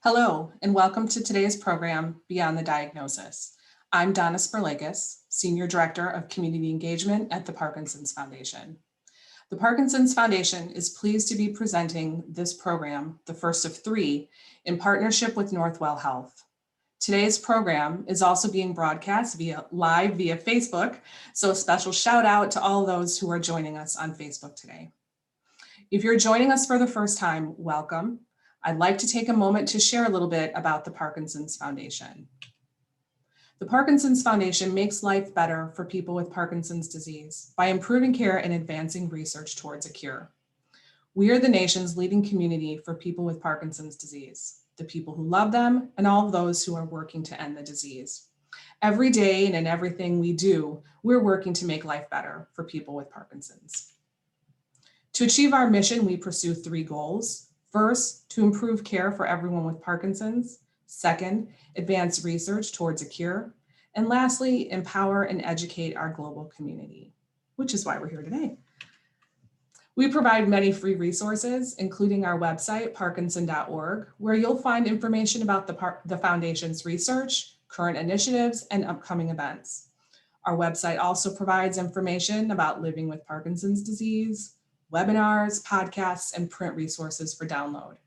Hello, and welcome to today's program, Beyond the Diagnosis. I'm Donna Sperlakis, Senior Director of Community Engagement at the Parkinson's Foundation. The Parkinson's Foundation is pleased to be presenting this program, the first of three, in partnership with Northwell Health. Today's program is also being broadcast live via Facebook, so a special shout out to all those who are joining us on Facebook today. If you're joining us for the first time, welcome. I'd like to take a moment to share a little bit about the Parkinson's Foundation. The Parkinson's Foundation makes life better for people with Parkinson's disease by improving care and advancing research towards a cure. We are the nation's leading community for people with Parkinson's disease, the people who love them, and all of those who are working to end the disease. Every day and in everything we do, we're working to make life better for people with Parkinson's. To achieve our mission, we pursue three goals. First, to improve care for everyone with Parkinson's. Second, advance research towards a cure. And lastly, empower and educate our global community, which is why we're here today. We provide many free resources, including our website, parkinson.org, where you'll find information about the Foundation's research, current initiatives, and upcoming events. Our website also provides information about living with Parkinson's disease, webinars, podcasts, and print resources for download.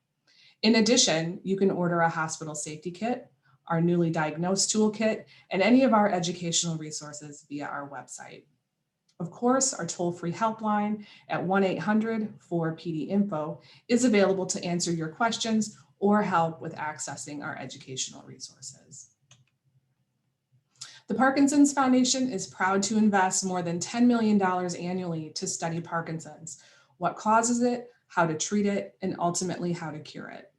In addition, you can order a hospital safety kit, our newly diagnosed toolkit, and any of our educational resources via our website. Of course, our toll-free helpline at 1-800-4PD-INFO is available to answer your questions or help with accessing our educational resources. The Parkinson's Foundation is proud to invest more than $10 million annually to study Parkinson's, what causes it, how to treat it, and ultimately how to cure it.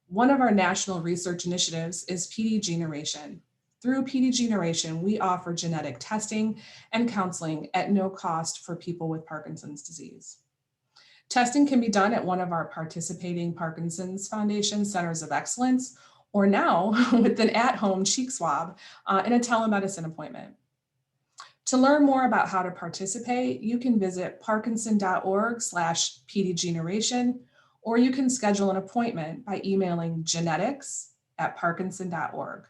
One of our national research initiatives is PD Generation. Through PD Generation, we offer genetic testing and counseling at no cost for people with Parkinson's disease. Testing can be done at one of our participating Parkinson's Foundation Centers of Excellence, or now with an at-home cheek swab in a telemedicine appointment. To learn more about how to participate, you can visit parkinson.org/pdgeneration, or you can schedule an appointment by emailing genetics@parkinson.org.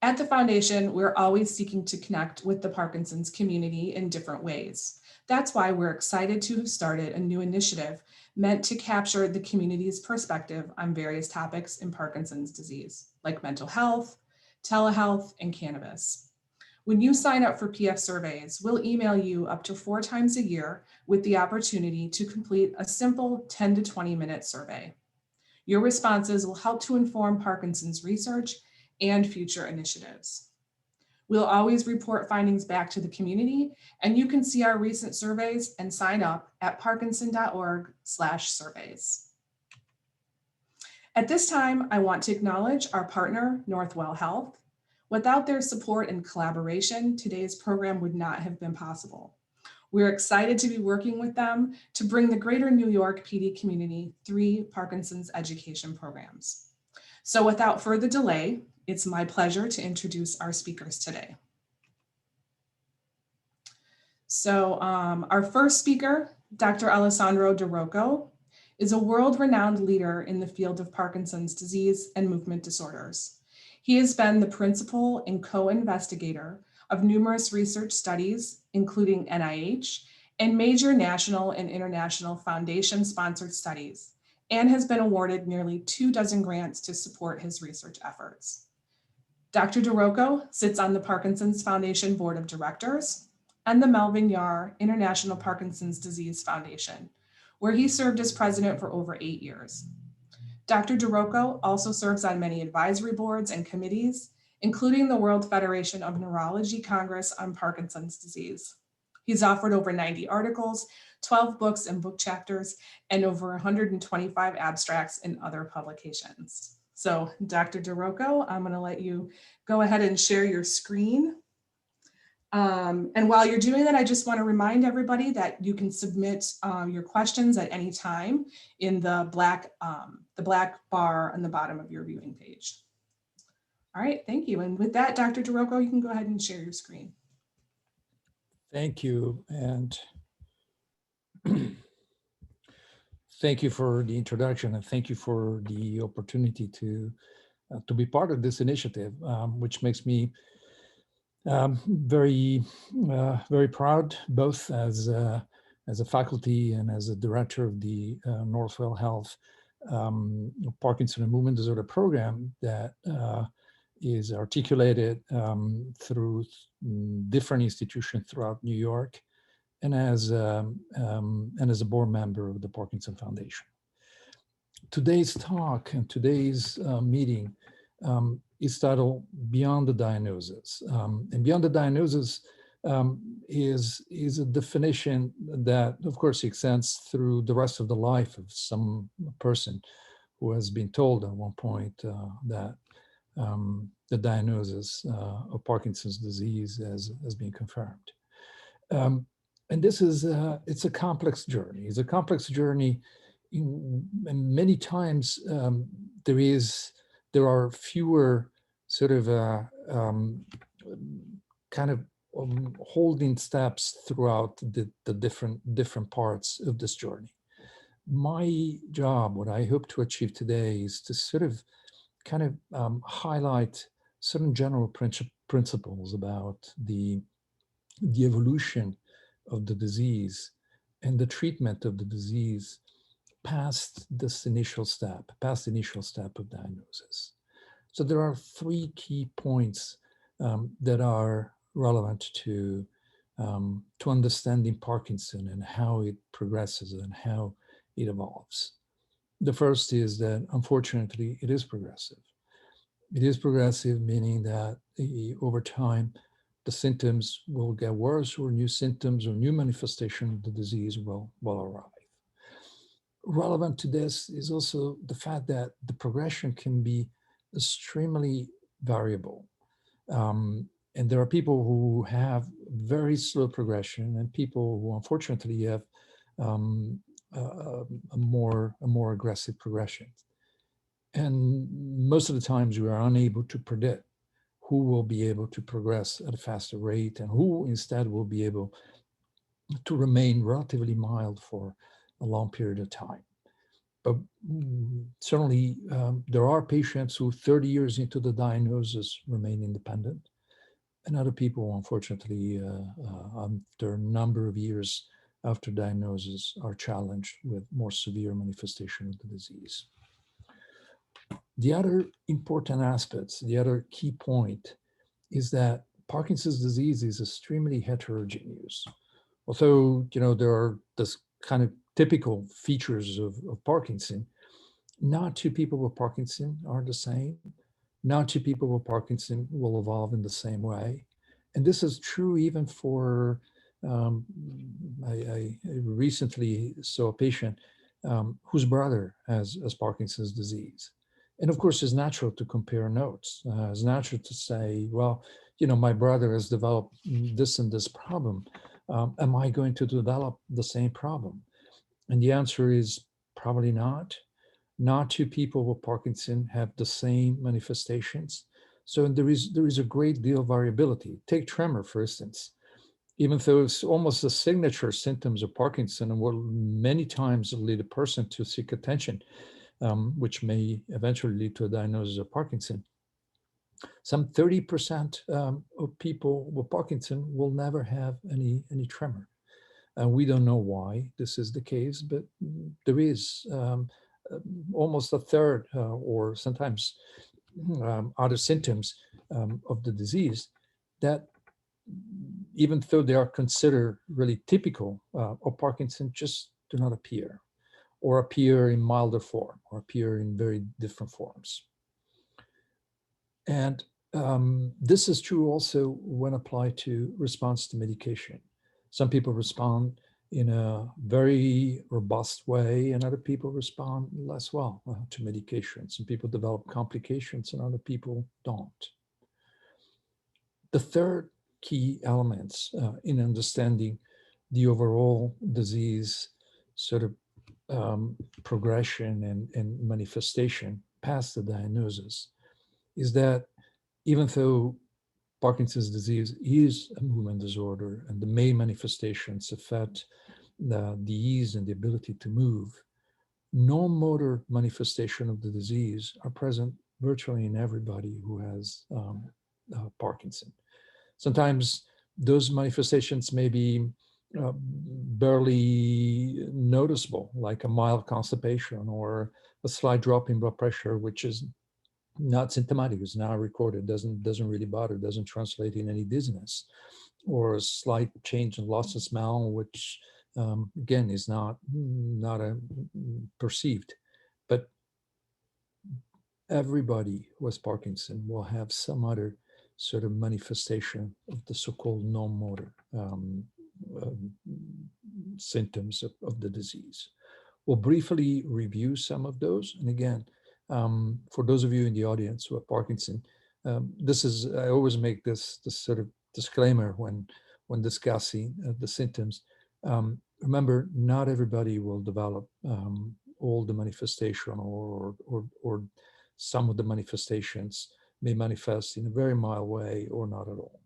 At the Foundation, we're always seeking to connect with the Parkinson's community in different ways. That's why we're excited to have started a new initiative meant to capture the community's perspective on various topics in Parkinson's disease, like mental health, telehealth, and cannabis. When you sign up for PF surveys, we'll email you up to 4 times a year with the opportunity to complete a simple 10 to 20-minute survey. Your responses will help to inform Parkinson's research and future initiatives. We'll always report findings back to the community, and you can see our recent surveys and sign up at parkinson.org/surveys. At this time, I want to acknowledge our partner, Northwell Health. Without their support and collaboration, today's program would not have been possible. We're excited to be working with them to bring the greater New York PD community 3 Parkinson's education programs. So without further delay, it's my pleasure to introduce our speakers today. So our first speaker, Dr. Alessandro Di Rocco, is a world-renowned leader in the field of Parkinson's disease and movement disorders. He has been the principal and co-investigator of numerous research studies, including NIH and major national and international foundation-sponsored studies, and has been awarded nearly 24 grants to support his research efforts. Dr. Di Rocco sits on the Parkinson's Foundation Board of Directors and the Melvin Yarr International Parkinson's Disease Foundation, where he served as president for over 8 years. Dr. Di Rocco also serves on many advisory boards and committees, including the World Federation of Neurology Congress on Parkinson's disease. He's authored over 90 articles, 12 books and book chapters, and over 125 abstracts in other publications. So Dr. Di Rocco, I'm going to let you go ahead and share your screen. And while you're doing that, I just want to remind everybody that you can submit your questions at any time in the black bar on the bottom of your viewing page. All right, thank you. And with that, Dr. Di Rocco, you can go ahead and share your screen. Thank you. And Thank you for the introduction, and thank you for the opportunity to be part of this initiative, which makes me very proud, both as a faculty and as a director of the Northwell Health Parkinson and Movement Disorder Program that is articulated through different institutions throughout New York, and as a board member of the Parkinson Foundation. Today's talk and today's meeting is titled Beyond the Diagnosis. And beyond the diagnosis is a definition that, of course, extends through the rest of the life of some person who has been told at one point that the diagnosis of Parkinson's disease has been confirmed. And this is, it's a complex journey. It's a complex journey and many times there are fewer sort of kind of holding steps throughout the different parts of this journey. My job, what I hope to achieve today, is to sort of kind of highlight certain general principles about the evolution of the disease and the treatment of the disease past this initial step, of diagnosis. So there are three key points that are relevant to understanding Parkinson and how it progresses and how it evolves. The first is that, unfortunately, it is progressive. It is progressive, meaning that over time, the symptoms will get worse, or new symptoms or new manifestation of the disease will arrive. Relevant to this is also the fact that the progression can be extremely variable. And there are people who have very slow progression and people who unfortunately have a more aggressive progression. And most of the times we are unable to predict who will be able to progress at a faster rate and who instead will be able to remain relatively mild for a long period of time. But certainly there are patients who 30 years into the diagnosis remain independent, and other people, unfortunately, after a number of years after diagnosis, are challenged with more severe manifestation of the disease. The other important aspects, the other key point, is that Parkinson's disease is extremely heterogeneous. Although, there are this kind of typical features of Parkinson, not two people with Parkinson are the same. Not two people with Parkinson will evolve in the same way. And this is true even for, I recently saw a patient whose brother has Parkinson's disease. And of course, it's natural to compare notes. It's natural to say, well, my brother has developed this and this problem. Am I going to develop the same problem? And the answer is probably not. Not two people with Parkinson have the same manifestations. So there is a great deal of variability. Take tremor, for instance. Even though it's almost the signature symptoms of Parkinson and will many times lead a person to seek attention, which may eventually lead to a diagnosis of Parkinson. Some 30% of people with Parkinson will never have any tremor. And we don't know why this is the case, but there is almost a third or sometimes other symptoms of the disease that, even though they are considered really typical of Parkinson, just do not appear, or appear in milder form, or appear in very different forms. And this is true also when applied to response to medication. Some people respond in a very robust way, and other people respond less well to medication. Some people develop complications and other people don't. The third key elements in understanding the overall disease sort of progression and manifestation past the diagnosis is that even though Parkinson's disease is a movement disorder and the main manifestations affect the ease and the ability to move, non-motor manifestation of the disease are present virtually in everybody who has Parkinson. Sometimes those manifestations may be barely noticeable, like a mild constipation or a slight drop in blood pressure, which is not symptomatic, it's not recorded, doesn't really bother, doesn't translate in any dizziness, or a slight change in loss of smell, which again is not a perceived. But everybody who has Parkinson will have some other sort of manifestation of the so-called non-motor um, symptoms of the disease. We'll briefly review some of those. And again, for those of you in the audience who have Parkinson, I always make this sort of disclaimer when discussing the symptoms. Remember, not everybody will develop all the manifestation, or some of the manifestations may manifest in a very mild way or not at all.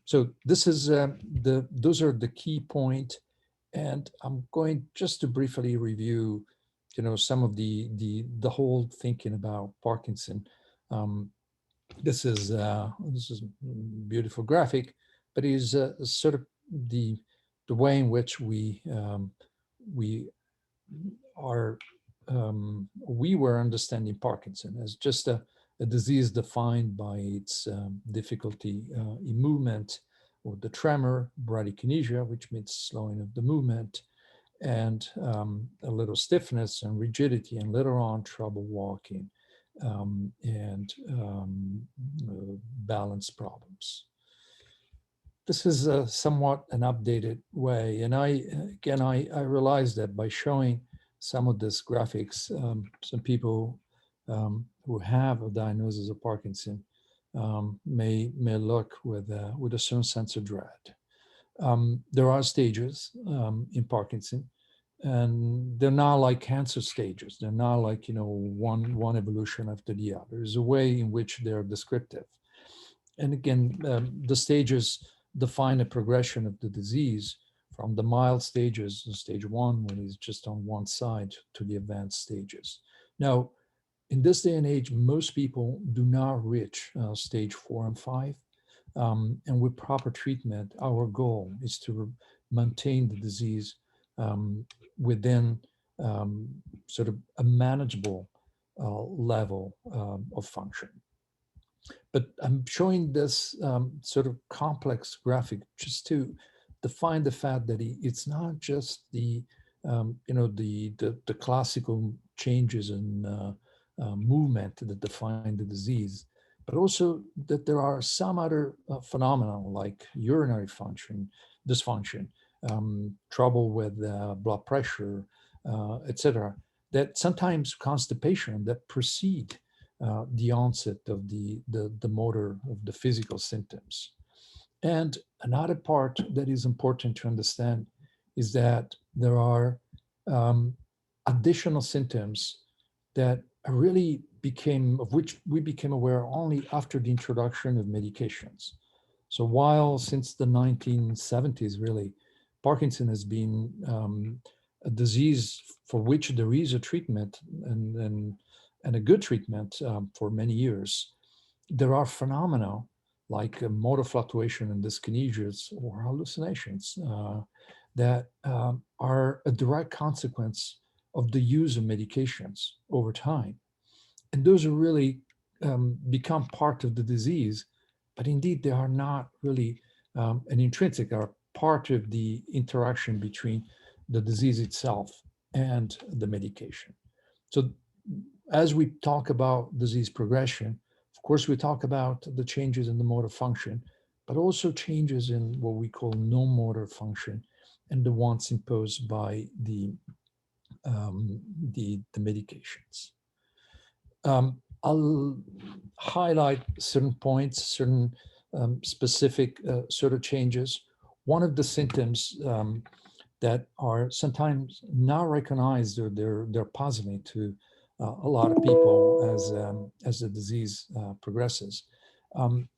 So this is those are the key point, and I'm going just to briefly review, some of the whole thinking about Parkinson. This is a beautiful graphic, but is sort of the way in which we are we were understanding Parkinson as just a disease defined by its difficulty in movement, or the tremor, bradykinesia, which means slowing of the movement, and a little stiffness and rigidity, and later on trouble walking, and balance problems. This is somewhat an updated way, and I realized that by showing some of these graphics, some people who have a diagnosis of Parkinson may look with a certain sense of dread. There are stages in Parkinson, and they're not like cancer stages. They're not like one evolution after the other. There's a way in which they're descriptive, and again, the stages define a progression of the disease from the mild stages, stage 1, when it's just on one side, to the advanced stages. Now, in this day and age, most people do not reach stage 4 and 5. And with proper treatment, our goal is to maintain the disease within sort of a manageable level of function. But I'm showing this sort of complex graphic just to define the fact that it's not just the classical changes in movement that define the disease, but also that there are some other phenomena like urinary function dysfunction, trouble with blood pressure, etc., that sometimes constipation that precede the onset of the motor, of the physical symptoms. And another part that is important to understand is that there are additional symptoms that really of which we became aware only after the introduction of medications. So while since the 1970s, really, Parkinson has been a disease for which there is a treatment and a good treatment for many years, there are phenomena like motor fluctuation and dyskinesias or hallucinations that are a direct consequence of the use of medications over time. And those are really become part of the disease, but indeed they are not really an intrinsic, are part of the interaction between the disease itself and the medication. So as we talk about disease progression, of course, we talk about the changes in the motor function, but also changes in what we call non-motor function and the ones imposed by the medications. I'll highlight certain points, certain specific sort of changes. One of the symptoms that are sometimes not recognized, or they're puzzling to a lot of people as the disease progresses,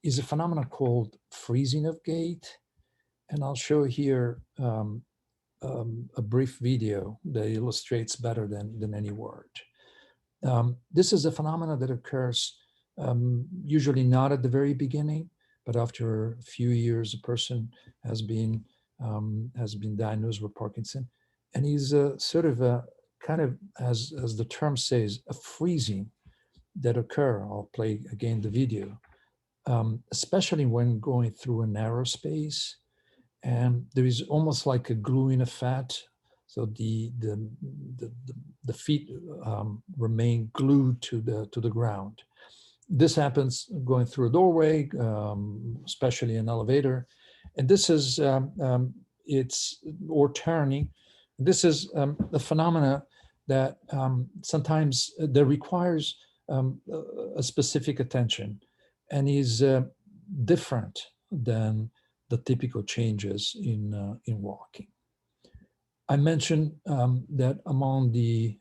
is a phenomenon called freezing of gait. And I'll show here a brief video that illustrates better than any word. This is a phenomenon that occurs usually not at the very beginning, but after a few years, a person has been diagnosed with Parkinson, and he's sort of a kind of, as the term says, a freezing that occur. I'll play again the video, especially when going through a narrow space, and there is almost like a gluing effect. So the feet remain glued to the ground. This happens going through a doorway, especially an elevator, and this is or turning. This is a phenomena that sometimes that requires a specific attention, and is different than the typical changes in walking. I mentioned that among the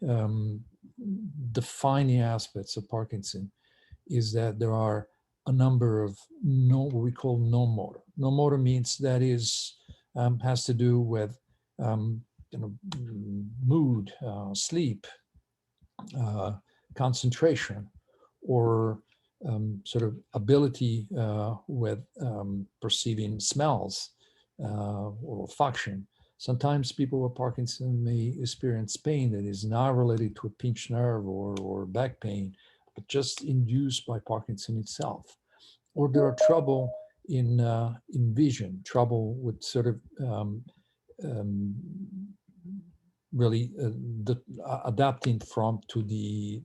defining aspects of Parkinson is that there are a number of what we call non-motor. Non-motor means that is has to do with mood, sleep, concentration, or sort of ability with perceiving smells or function. Sometimes people with Parkinson may experience pain that is not related to a pinched nerve or back pain, but just induced by Parkinson itself. Or there are trouble in vision, trouble with sort of really adapting to the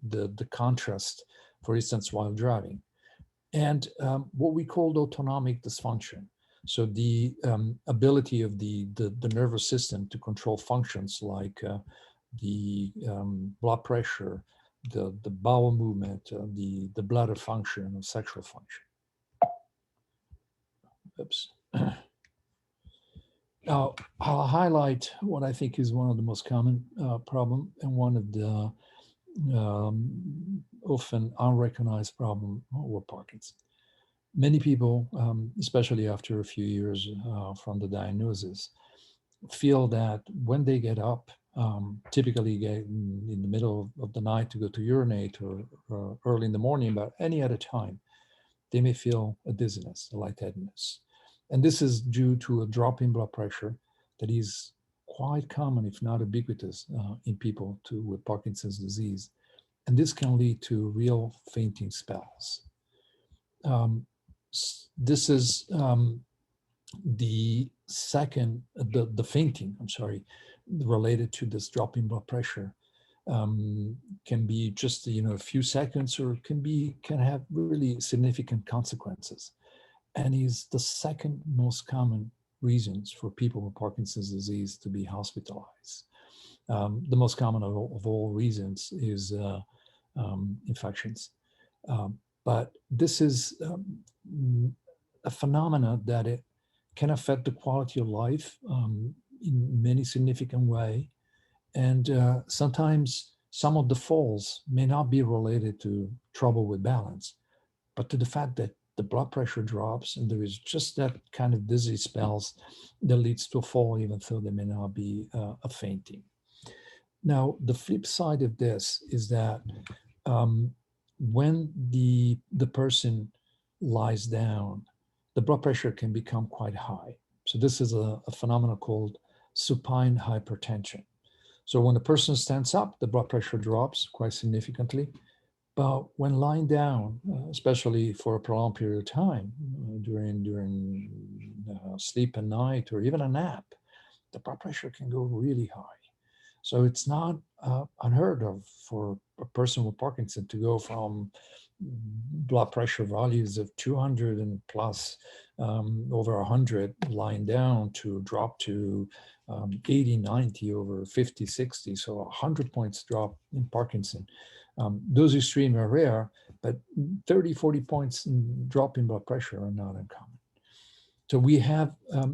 contrast, for instance, while driving. And what we call autonomic dysfunction. So the ability of the nervous system to control functions like the blood pressure, the bowel movement, the bladder function, or sexual function. Oops. Now, I'll highlight what I think is one of the most common problem and one of the often unrecognized problem with Parkinson. Many people, especially after a few years from the diagnosis, feel that when they get up, typically get in the middle of the night to go to urinate or early in the morning, but any other time, they may feel a dizziness, a lightheadedness. And this is due to a drop in blood pressure that is quite common, if not ubiquitous, in people with Parkinson's disease. And this can lead to real fainting spells. This is the fainting, related to this drop in blood pressure. Can be just a few seconds, or can have really significant consequences, and is the second most common reasons for people with Parkinson's disease to be hospitalized. The most common of all reasons is infections, but this is a phenomena that it can affect the quality of life in many significant way. And sometimes some of the falls may not be related to trouble with balance, but to the fact that the blood pressure drops and there is just that kind of dizzy spells that leads to a fall, even though there may not be a fainting. Now, the flip side of this is that when the person lies down, the blood pressure can become quite high. So this is a phenomenon called supine hypertension. So when the person stands up, the blood pressure drops quite significantly. But when lying down, especially for a prolonged period of time, during sleep at night or even a nap, the blood pressure can go really high. So it's not unheard of for a person with Parkinson to go from blood pressure values of 200 and plus, over 100 lying down, to drop to 80, 90, over 50, 60. So 100 points drop in Parkinson. Those extremes are rare, but 30, 40 points drop in blood pressure are not uncommon. So we have,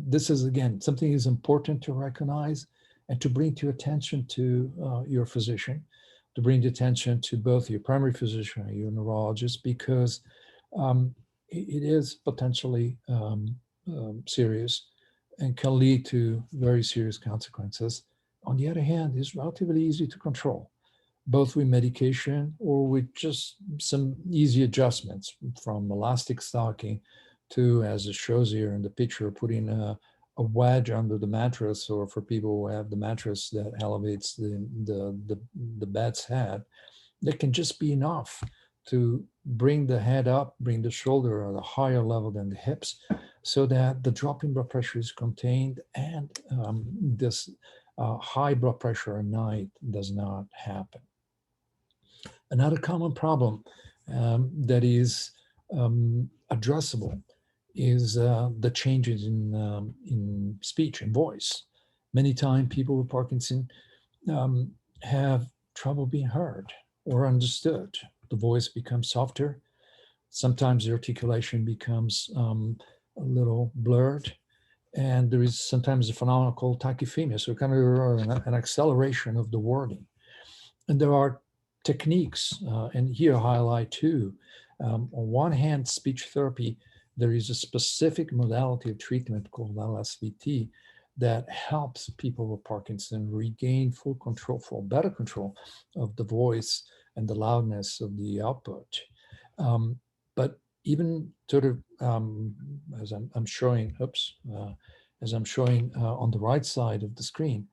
this is again, something is important to recognize and to bring to attention to your physician, to bring attention to both your primary physician and your neurologist, because it is potentially serious. and can lead to very serious consequences. On the other hand, is relatively easy to control, both with medication or with just some easy adjustments, from elastic stocking to, as it shows here in the picture, putting a wedge under the mattress, or for people who have the mattress that elevates the bed's head, that can just be enough to bring the head up, bring the shoulder at a higher level than the hips, so that the drop in blood pressure is contained, and this high blood pressure at night does not happen. Another common problem that is addressable is the changes in speech and voice. Many times people with Parkinson have trouble being heard or understood. The voice becomes softer. Sometimes the articulation becomes a little blurred. And there is sometimes a phenomenon called tachyphemia, so kind of an acceleration of the wording. And there are techniques, and here I highlight two. On one hand, speech therapy, there is a specific modality of treatment called LSVT that helps people with Parkinson regain full control, full better control of the voice and the loudness of the output. But even sort of, as I'm showing, as I'm showing on the right side of the screen,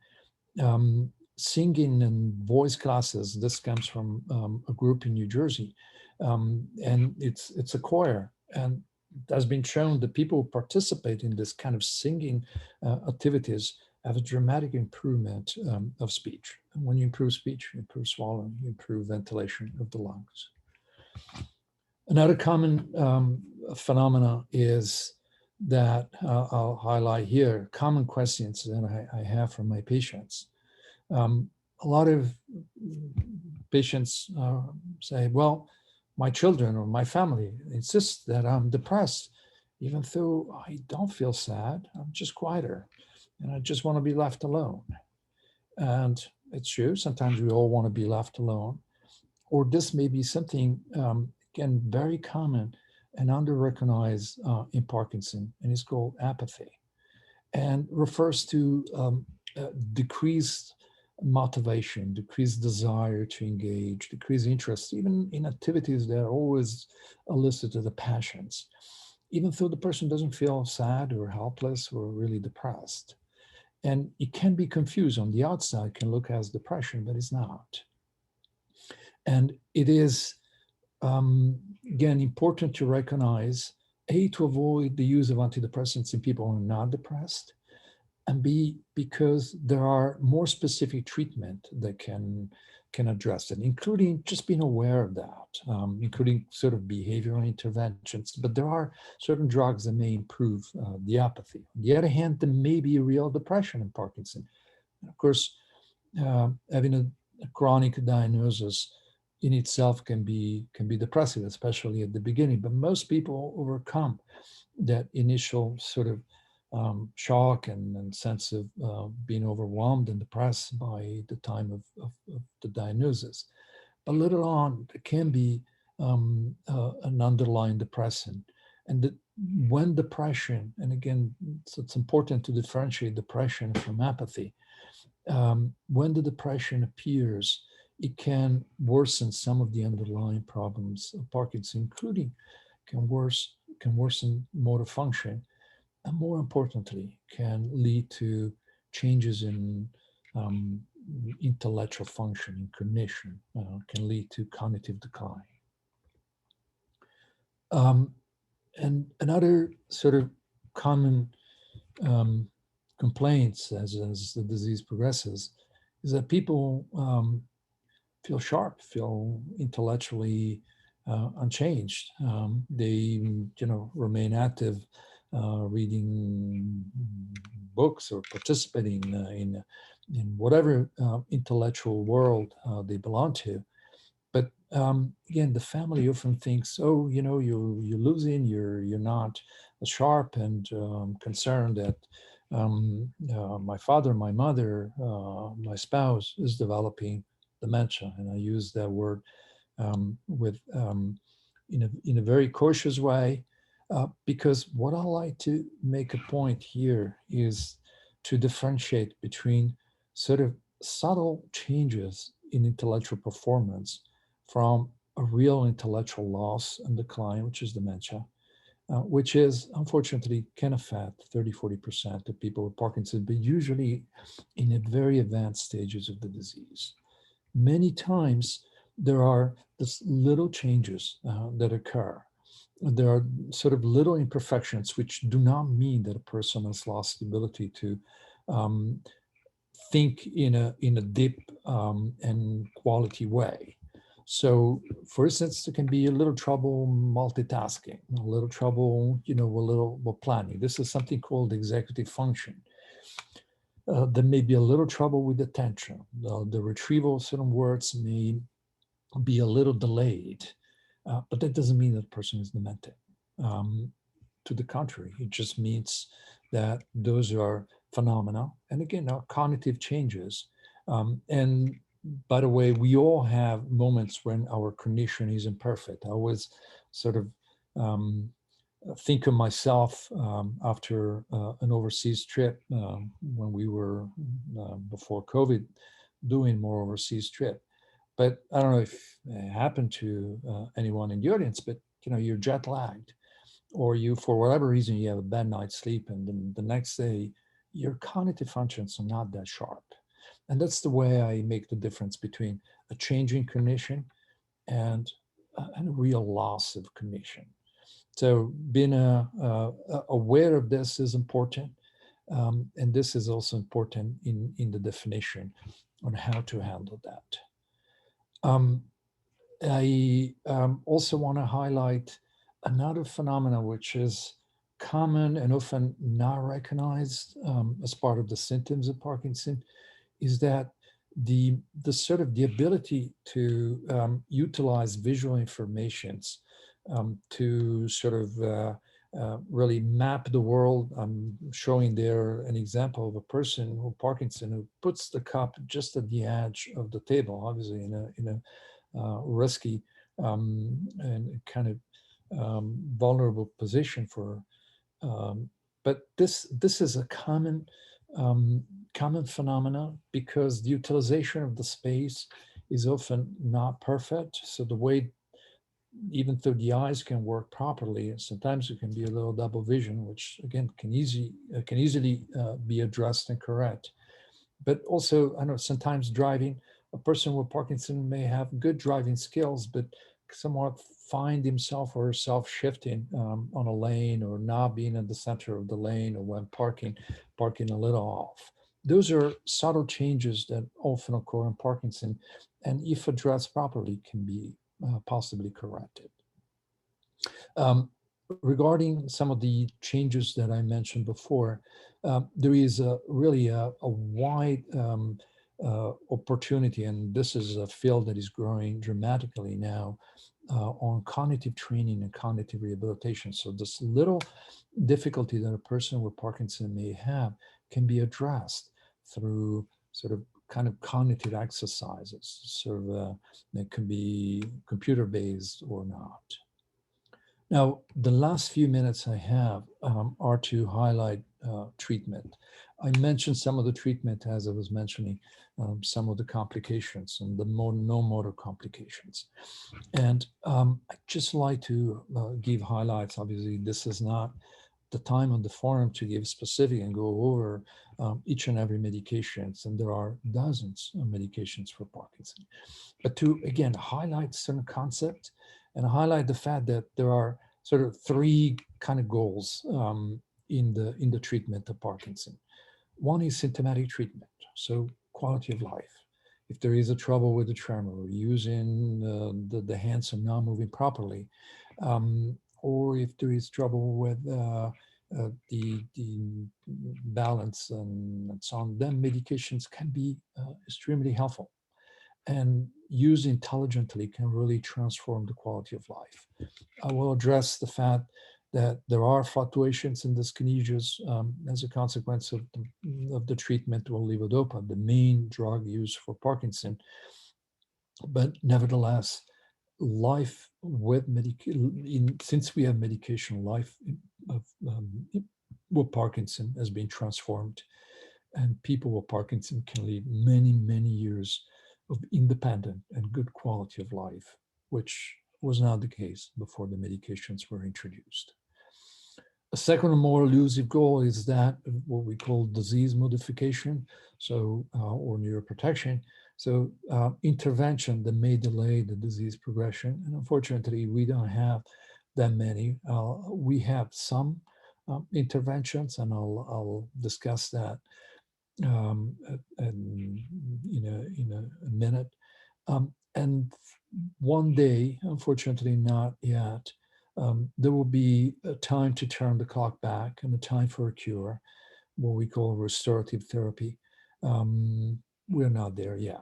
singing and voice classes. This comes from a group in New Jersey, and it's a choir, and it has been shown that people who participate in this kind of singing activities have a dramatic improvement of speech. And when you improve speech, you improve swallowing, you improve ventilation of the lungs. Another common phenomena is that I'll highlight here, common questions that I have from my patients. A lot of patients say, well, my children or my family insists that I'm depressed, even though I don't feel sad, I'm just quieter and I just want to be left alone. And it's true, sometimes we all want to be left alone. Or this may be something, again, very common and under-recognized in Parkinson, and it's called apathy, and refers to decreased motivation, decreased desire to engage, decreased interest, even in activities that always elicited the passions, even though the person doesn't feel sad or helpless or really depressed. And it can be confused. On the outside, can look as depression, but it's not. And it is, again, important to recognize, A, to avoid the use of antidepressants in people who are not depressed, and B, because there are more specific treatment that can address it, including just being aware of that, including sort of behavioral interventions. But there are certain drugs that may improve the apathy. On the other hand, there may be real depression in Parkinson. And of course, having a chronic diagnosis in itself can be depressive, especially at the beginning. But most people overcome that initial sort of shock and sense of being overwhelmed and depressed by the time of the diagnosis. But later on, there can be an underlying depression. And when depression, and again, so it's important to differentiate depression from apathy. When the depression appears, it can worsen some of the underlying problems of Parkinson, including can worsen motor function, and more importantly, can lead to changes in intellectual function, in cognition, can lead to cognitive decline. And another sort of common complaints as the disease progresses is that people feel sharp, feel intellectually unchanged. They, remain active, reading books or participating in whatever intellectual world they belong to. But again, the family often thinks, oh, you're losing, you're not sharp, and concerned that my father, my mother, my spouse is developing dementia. And I use that word with in a very cautious way, Because what I like to make a point here is to differentiate between sort of subtle changes in intellectual performance from a real intellectual loss and decline, which is dementia, which is unfortunately can affect 30–40% of people with Parkinson's, but usually in the very advanced stages of the disease. Many times there are these little changes that occur. There are sort of little imperfections which do not mean that a person has lost the ability to um, think in a deep and quality way. So, for instance, there can be a little trouble multitasking, a little trouble, a little planning. This is something called executive function. There may be a little trouble with attention. The retrieval of certain words may be a little delayed, but that doesn't mean that the person is demented. To the contrary, it just means that those are phenomena, and again, are cognitive changes. And by the way, we all have moments when our cognition is imperfect. I always sort of think of myself after an overseas trip when we were before COVID doing more overseas trip. But I don't know if it happened to anyone in the audience, but you're jet lagged, or you, for whatever reason, you have a bad night's sleep, and then the next day your cognitive functions are not that sharp. And that's the way I make the difference between a change in cognition and a real loss of cognition. So being aware of this is important. And this is also important in the definition on how to handle that. I also want to highlight another phenomenon which is common and often not recognized as part of the symptoms of Parkinson, is that the sort of the ability to utilize visual informations to sort of really map the world. I'm showing there an example of a person with Parkinson who puts the cup just at the edge of the table, obviously in a risky and kind of vulnerable position for. But this is a common phenomena because the utilization of the space is often not perfect. So the way, even though the eyes can work properly, sometimes it can be a little double vision, which again can easily be addressed and correct. But also, I know sometimes driving, a person with Parkinson may have good driving skills, but somewhat find himself or herself shifting on a lane, or not being in the center of the lane, or when parking a little off. Those are subtle changes that often occur in Parkinson, and if addressed properly, can be possibly corrected. Regarding some of the changes that I mentioned before, there is really a wide opportunity, and this is a field that is growing dramatically now on cognitive training and cognitive rehabilitation. So this little difficulty that a person with Parkinson may have can be addressed through sort of kind of cognitive exercises. Sort of it can be computer-based or not. Now, the last few minutes I have are to highlight treatment. I mentioned some of the treatment as I was mentioning some of the complications and the no motor complications. And I'd just like to give highlights. Obviously, this is not the time on the forum to give specific and go over each and every medications, and there are dozens of medications for Parkinson. But to, again, highlight certain concepts and highlight the fact that there are sort of three kind of goals in the treatment of Parkinson. One is symptomatic treatment, so quality of life. If there is a trouble with the tremor, or using the hands are not moving properly, or if there is trouble with the balance and so on, then medications can be extremely helpful, and used intelligently can really transform the quality of life. I will address the fact that there are fluctuations in the kinesias as a consequence of the treatment with levodopa, the main drug used for Parkinson. But nevertheless, life with medication, since we have medication, life of, with Parkinson has been transformed, and people with Parkinson can live many, many years of independent and good quality of life, which was not the case before the medications were introduced. A second more elusive goal is that of what we call disease modification, so or neuroprotection. So intervention that may delay the disease progression. And unfortunately, we don't have that many. We have some interventions, and I'll discuss that in a minute. And one day, unfortunately not yet, there will be a time to turn the clock back and a time for a cure, what we call restorative therapy. We're not there yet.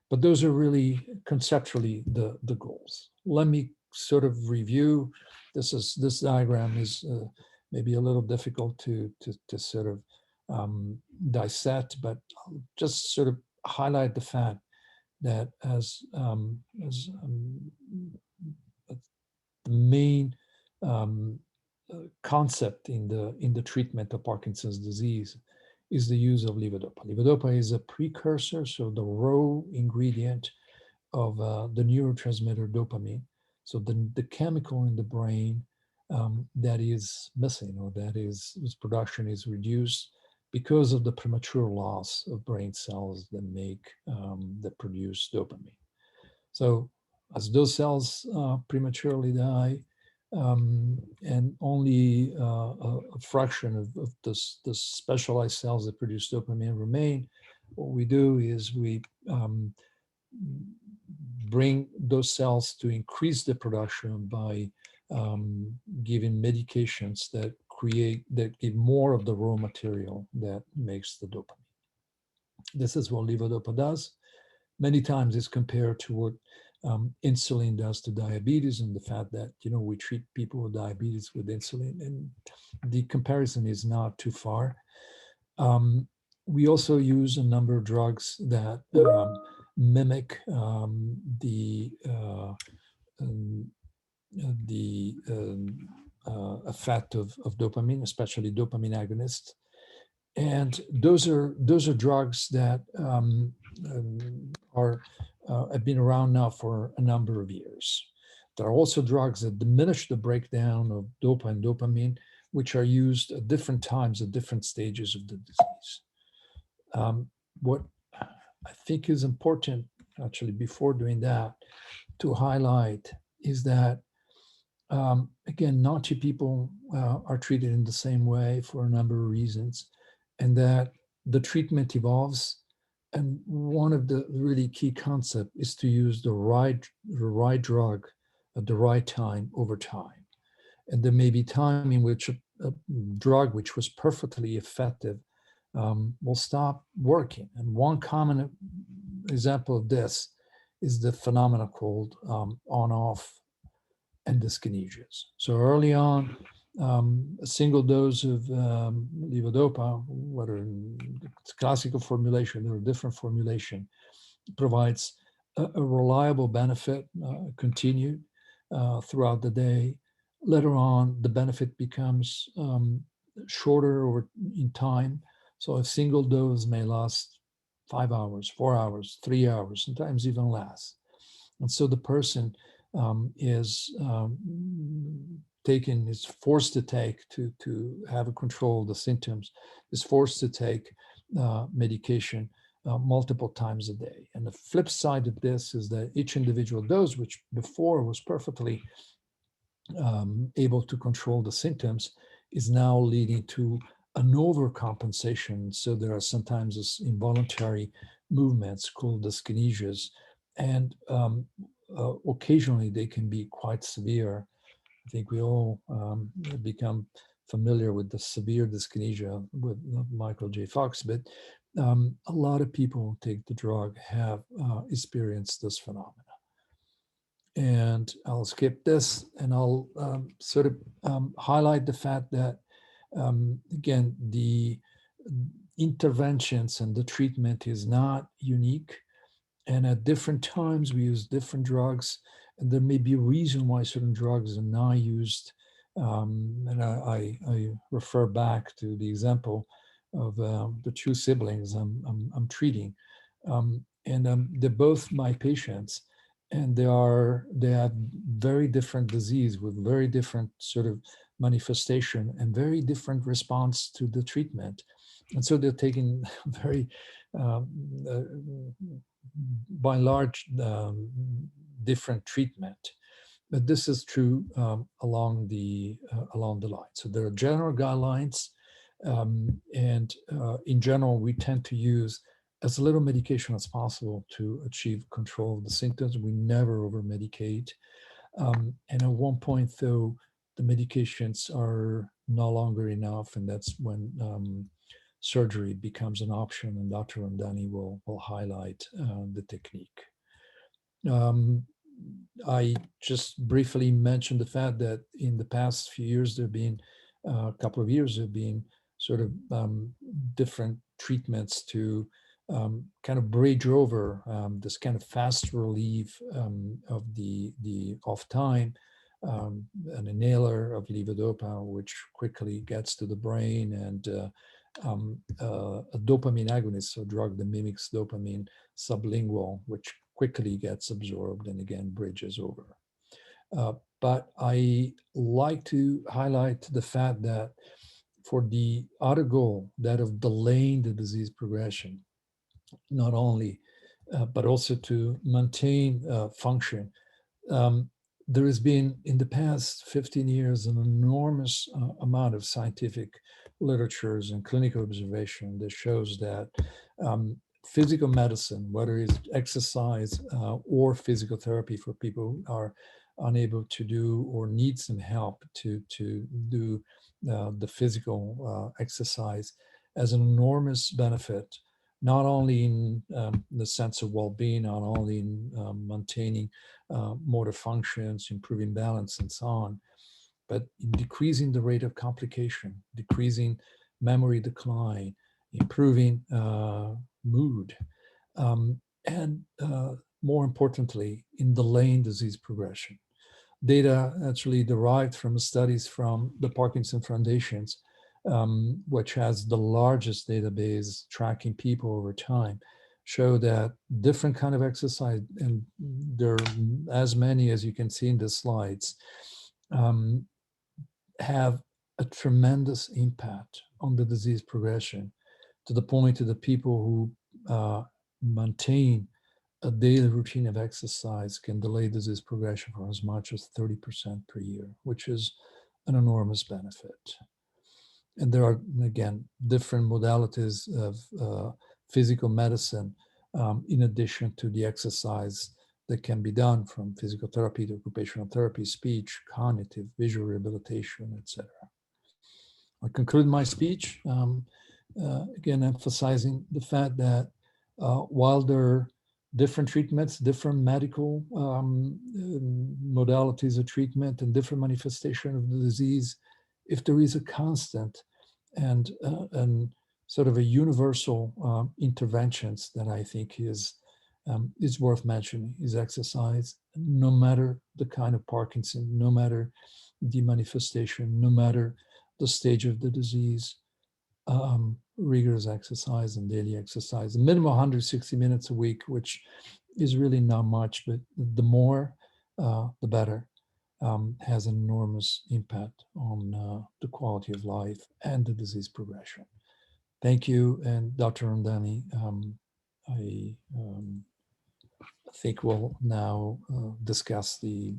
But those are really conceptually the goals. Let me sort of review. This diagram is maybe a little difficult to sort of dissect, but I'll just sort of highlight the fact that as the main concept in the treatment of Parkinson's disease is the use of levodopa. Levodopa is a precursor, so the raw ingredient of the neurotransmitter dopamine. So the chemical in the brain that is missing, or that is whose production is reduced because of the premature loss of brain cells that produce dopamine. So as those cells prematurely die, and only a fraction of the specialized cells that produce dopamine remain, what we do is we bring those cells to increase the production by giving medications that give more of the raw material that makes the dopamine. This is what levodopa does. Many times it's compared to what insulin does to diabetes, and the fact that we treat people with diabetes with insulin, and the comparison is not too far. We also use a number of drugs that mimic the effect of dopamine, especially dopamine agonists. And those are drugs that have been around now for a number of years. There are also drugs that diminish the breakdown of dopa and dopamine, which are used at different times at different stages of the disease. What I think is important, actually, before doing that, to highlight is that, again, not two people are treated in the same way for a number of reasons, and that the treatment evolves. And one of the really key concepts is to use the right drug at the right time over time. And there may be time in which a drug which was perfectly effective will stop working. And one common example of this is the phenomena called on-off endoskinesias. So early on, a single dose of levodopa, whether it's classical formulation or a different formulation, provides a reliable benefit, continued throughout the day. Later on, the benefit becomes shorter over in time. So a single dose may last 5 hours, 4 hours, 3 hours, sometimes even less. And so the person is forced to take to have a control of the symptoms, is forced to take medication multiple times a day. And the flip side of this is that each individual dose, which before was perfectly able to control the symptoms, is now leading to an overcompensation. So there are sometimes involuntary movements called dyskinesias, and occasionally they can be quite severe. I think we all become familiar with the severe dyskinesia with Michael J. Fox, but a lot of people who take the drug have experienced this phenomena. And I'll skip this, and I'll sort of highlight the fact that, again, the interventions and the treatment is not unique. And at different times, we use different drugs, and there may be a reason why certain drugs are not used. And I refer back to the example of the two siblings I'm treating. They're both my patients, and they have very different disease with very different sort of manifestation and very different response to the treatment. And so they're taking very um, uh, by and large different treatment. But this is true along the line. So there are general guidelines, and in general, we tend to use as little medication as possible to achieve control of the symptoms. We never over medicate. And at one point, though, the medications are no longer enough, and that's when surgery becomes an option, and Dr. Ramdhani will highlight the technique. Um, I just briefly mentioned the fact that in the past few years, there have been a couple of years, there have been sort of different treatments to kind of bridge over this kind of fast relief of the off time. An inhaler of levodopa, which quickly gets to the brain, and a dopamine agonist, so a drug that mimics dopamine, sublingual, which quickly gets absorbed and again bridges over. But I like to highlight the fact that for the other goal, that of delaying the disease progression, not only, but also to maintain function, um, there has been in the past 15 years an enormous amount of scientific literatures and clinical observation that shows that physical medicine, whether it's exercise or physical therapy for people who are unable to do or need some help to do the physical exercise, has an enormous benefit, not only in the sense of well-being, not only in maintaining motor functions, improving balance, and so on, but in decreasing the rate of complication, decreasing memory decline, improving mood, and more importantly, in delaying disease progression. Data actually derived from studies from the Parkinson Foundations, which has the largest database tracking people over time, show that different kind of exercise, and there are as many as you can see in the slides, have a tremendous impact on the disease progression, to the point that the people who maintain a daily routine of exercise can delay disease progression for as much as 30% per year, which is an enormous benefit. And there are, again, different modalities of physical medicine in addition to the exercise that can be done, from physical therapy to occupational therapy, speech, cognitive, visual rehabilitation, etc. I conclude my speech, again, emphasizing the fact that while there are different treatments, different medical modalities of treatment, and different manifestation of the disease, if there is a constant and sort of a universal interventions that I think is worth mentioning, is exercise, no matter the kind of Parkinson, no matter the manifestation, no matter the stage of the disease. Rigorous exercise and daily exercise, a minimum 160 minutes a week, which is really not much, but the more, the better, has an enormous impact on the quality of life and the disease progression. Thank you. And Dr. Ramdhani, I think we'll now discuss the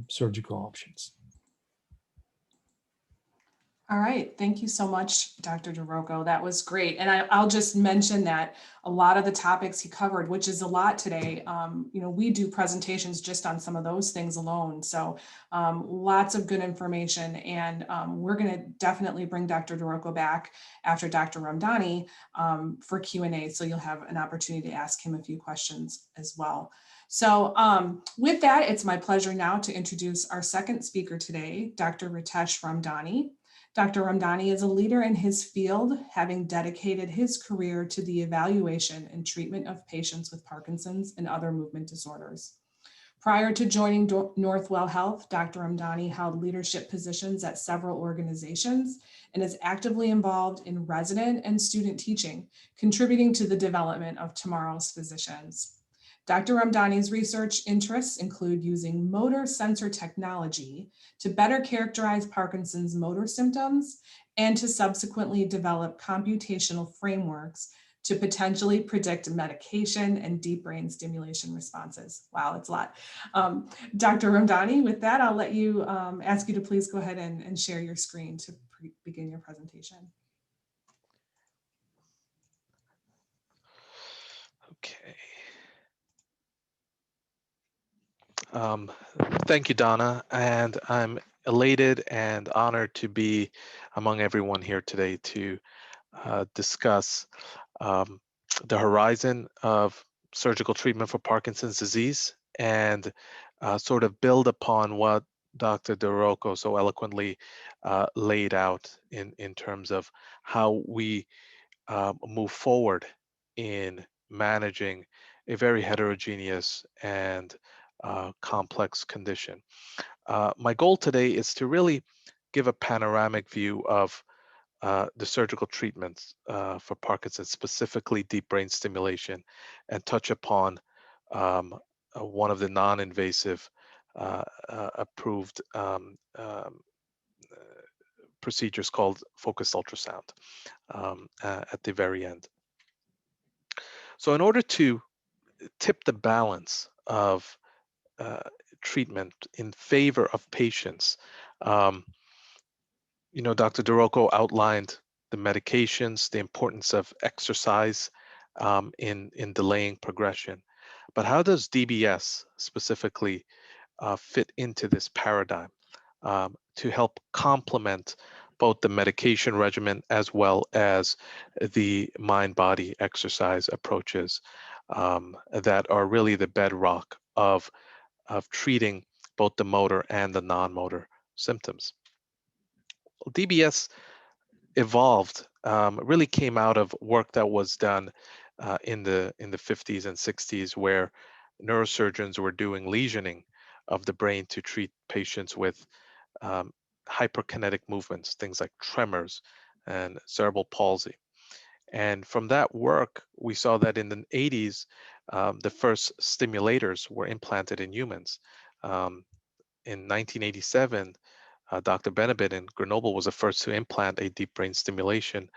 surgical options. All right, thank you so much, Dr. Di Rocco. That was great. And I'll just mention that a lot of the topics he covered, which is a lot today, we do presentations just on some of those things alone. So lots of good information. And we're going to definitely bring Dr. Di Rocco back after Dr. Ramdhani for Q&A. So you'll have an opportunity to ask him a few questions as well. So with that, it's my pleasure now to introduce our second speaker today, Dr. Ritesh Ramdhani. Dr. Ramdhani is a leader in his field, having dedicated his career to the evaluation and treatment of patients with Parkinson's and other movement disorders. Prior to joining Northwell Health, Dr. Ramdhani held leadership positions at several organizations and is actively involved in resident and student teaching, contributing to the development of tomorrow's physicians. Dr. Ramdhani's research interests include using motor sensor technology to better characterize Parkinson's motor symptoms and to subsequently develop computational frameworks to potentially predict medication and deep brain stimulation responses. Wow, it's a lot. Dr. Ramdhani, with that, I'll let you ask you to please go ahead and share your screen to begin your presentation. Okay. Thank you, Donna, and I'm elated and honored to be among everyone here today to discuss the horizon of surgical treatment for Parkinson's disease and sort of build upon what Dr. Di Rocco so eloquently laid out in terms of how we move forward in managing a very heterogeneous and complex condition. My goal today is to really give a panoramic view of the surgical treatments for Parkinson's, specifically deep brain stimulation, and touch upon one of the non-invasive approved procedures called focused ultrasound at the very end. So in order to tip the balance of treatment in favor of patients, um, Dr. Di Rocco outlined the medications, the importance of exercise in delaying progression. But how does DBS specifically fit into this paradigm to help complement both the medication regimen as well as the mind-body exercise approaches that are really the bedrock of treating both the motor and the non-motor symptoms? Well, DBS evolved, really came out of work that was done in the 50s and 60s, where neurosurgeons were doing lesioning of the brain to treat patients with um, hyperkinetic movements, things like tremors and cerebral palsy. And from that work, we saw that in the 80s, the first stimulators were implanted in humans. Um, in 1987, Dr. Benabit in Grenoble was the first to implant a deep brain stimulation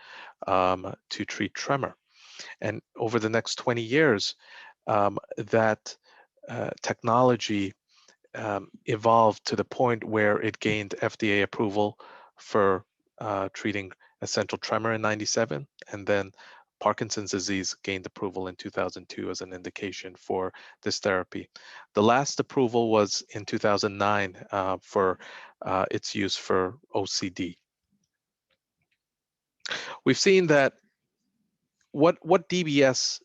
to treat tremor. And over the next 20 years, that technology evolved to the point where it gained FDA approval for treating essential tremor in 97, and then Parkinson's disease gained approval in 2002 as an indication for this therapy. The last approval was in 2009 for its use for OCD. We've seen that what DBS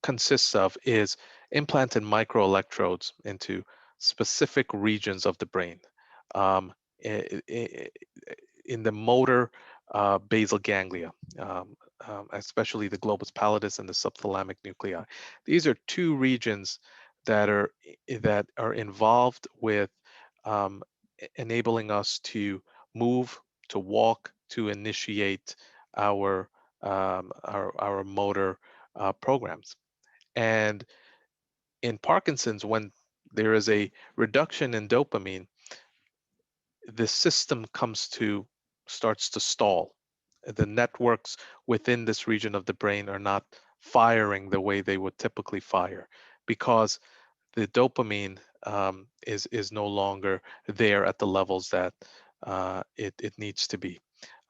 consists of is implanted microelectrodes into specific regions of the brain. Um, in the motor basal ganglia, especially the globus pallidus and the subthalamic nuclei. These are two regions that are involved with um, enabling us to move, to walk, to initiate our motor programs. And in Parkinson's, when there is a reduction in dopamine, the system starts to stall. The networks within this region of the brain are not firing the way they would typically fire because the dopamine is no longer there at the levels that it needs to be.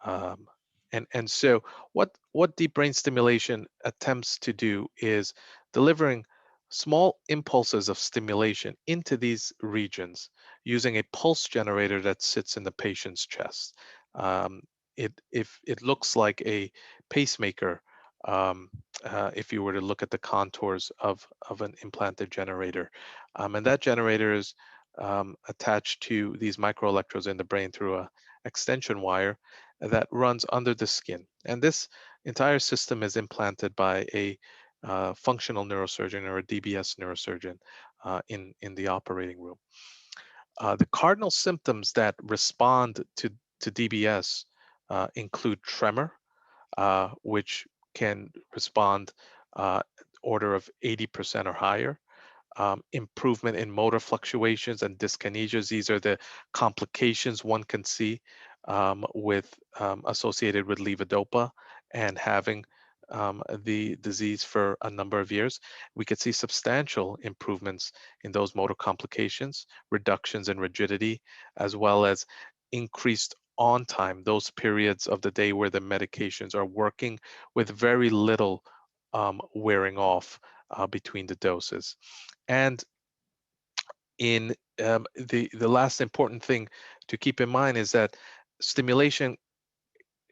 Um, and so what deep brain stimulation attempts to do is delivering small impulses of stimulation into these regions using a pulse generator that sits in the patient's chest. Um, if it looks like a pacemaker, um, if you were to look at the contours of an implanted generator, and that generator is attached to these microelectrodes in the brain through extension wire that runs under the skin. And this entire system is implanted by a functional neurosurgeon or a DBS neurosurgeon in the operating room. The cardinal symptoms that respond to DBS include tremor, which can respond uh, order of 80% or higher. Improvement in motor fluctuations and dyskinesias. These are the complications one can see with associated with levodopa and having the disease for a number of years. We could see substantial improvements in those motor complications, reductions in rigidity, as well as increased on time, those periods of the day where the medications are working with very little wearing off between the doses. And in the last important thing to keep in mind is that stimulation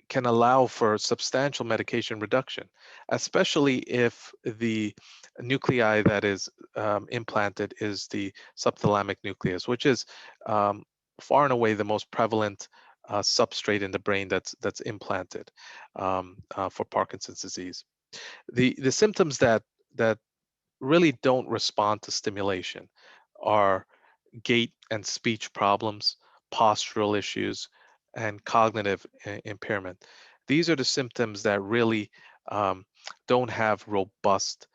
can allow for substantial medication reduction, especially if the nuclei that is implanted is the subthalamic nucleus, which is far and away the most prevalent substrate in the brain that's implanted for Parkinson's disease. The symptoms that really don't respond to stimulation are gait and speech problems, postural issues, and cognitive impairment. These are the symptoms that really don't have robust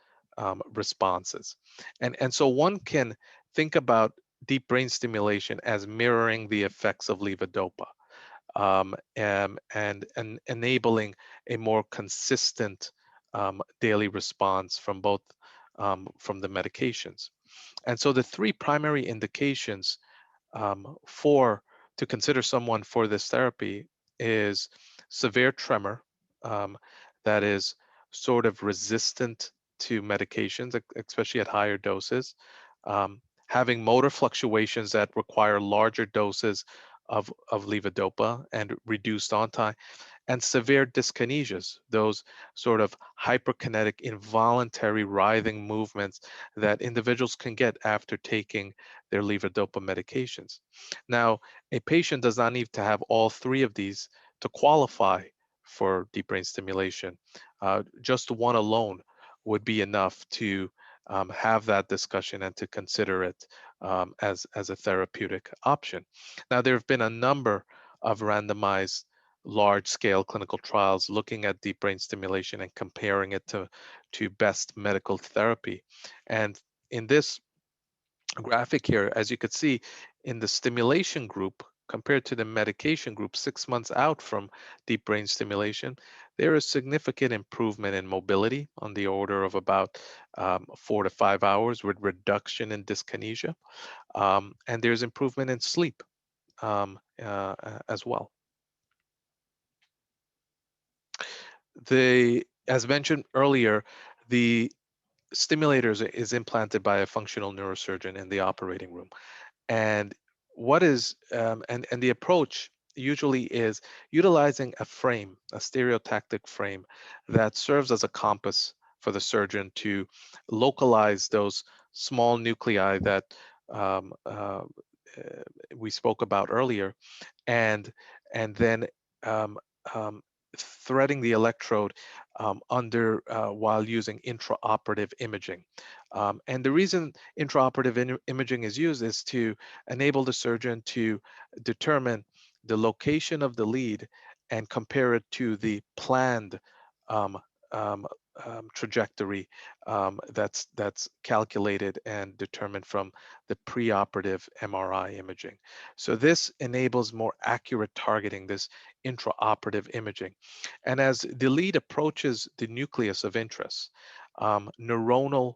responses. And so one can think about deep brain stimulation as mirroring the effects of levodopa and enabling a more consistent daily response from both from the medications. And so the three primary indications for to consider someone for this therapy is severe tremor that is sort of resistant to medications, especially at higher doses, having motor fluctuations that require larger doses of levodopa and reduced on time, and severe dyskinesias, those sort of hyperkinetic, involuntary writhing movements that individuals can get after taking their levodopa medications. Now, a patient does not need to have all three of these to qualify for deep brain stimulation. Just one alone would be enough to have that discussion and to consider it as a therapeutic option. Now, there have been a number of randomized large-scale clinical trials looking at deep brain stimulation and comparing it to best medical therapy. And in this graphic here, as you could see, in the stimulation group compared to the medication group 6 months out from deep brain stimulation, there is significant improvement in mobility on the order of about 4 to 5 hours with reduction in dyskinesia. And there's improvement in sleep as well. As mentioned earlier, the stimulators is implanted by a functional neurosurgeon in the operating room. And what is and the approach usually is utilizing a frame, a stereotactic frame that serves as a compass for the surgeon to localize those small nuclei that um, uh, we spoke about earlier, and then um, um, threading the electrode under while using intraoperative imaging. And the reason intraoperative imaging is used is to enable the surgeon to determine the location of the lead and compare it to the planned um, um, trajectory that's calculated and determined from the preoperative MRI imaging. So this enables more accurate targeting, this intraoperative imaging. And as the lead approaches the nucleus of interest, neuronal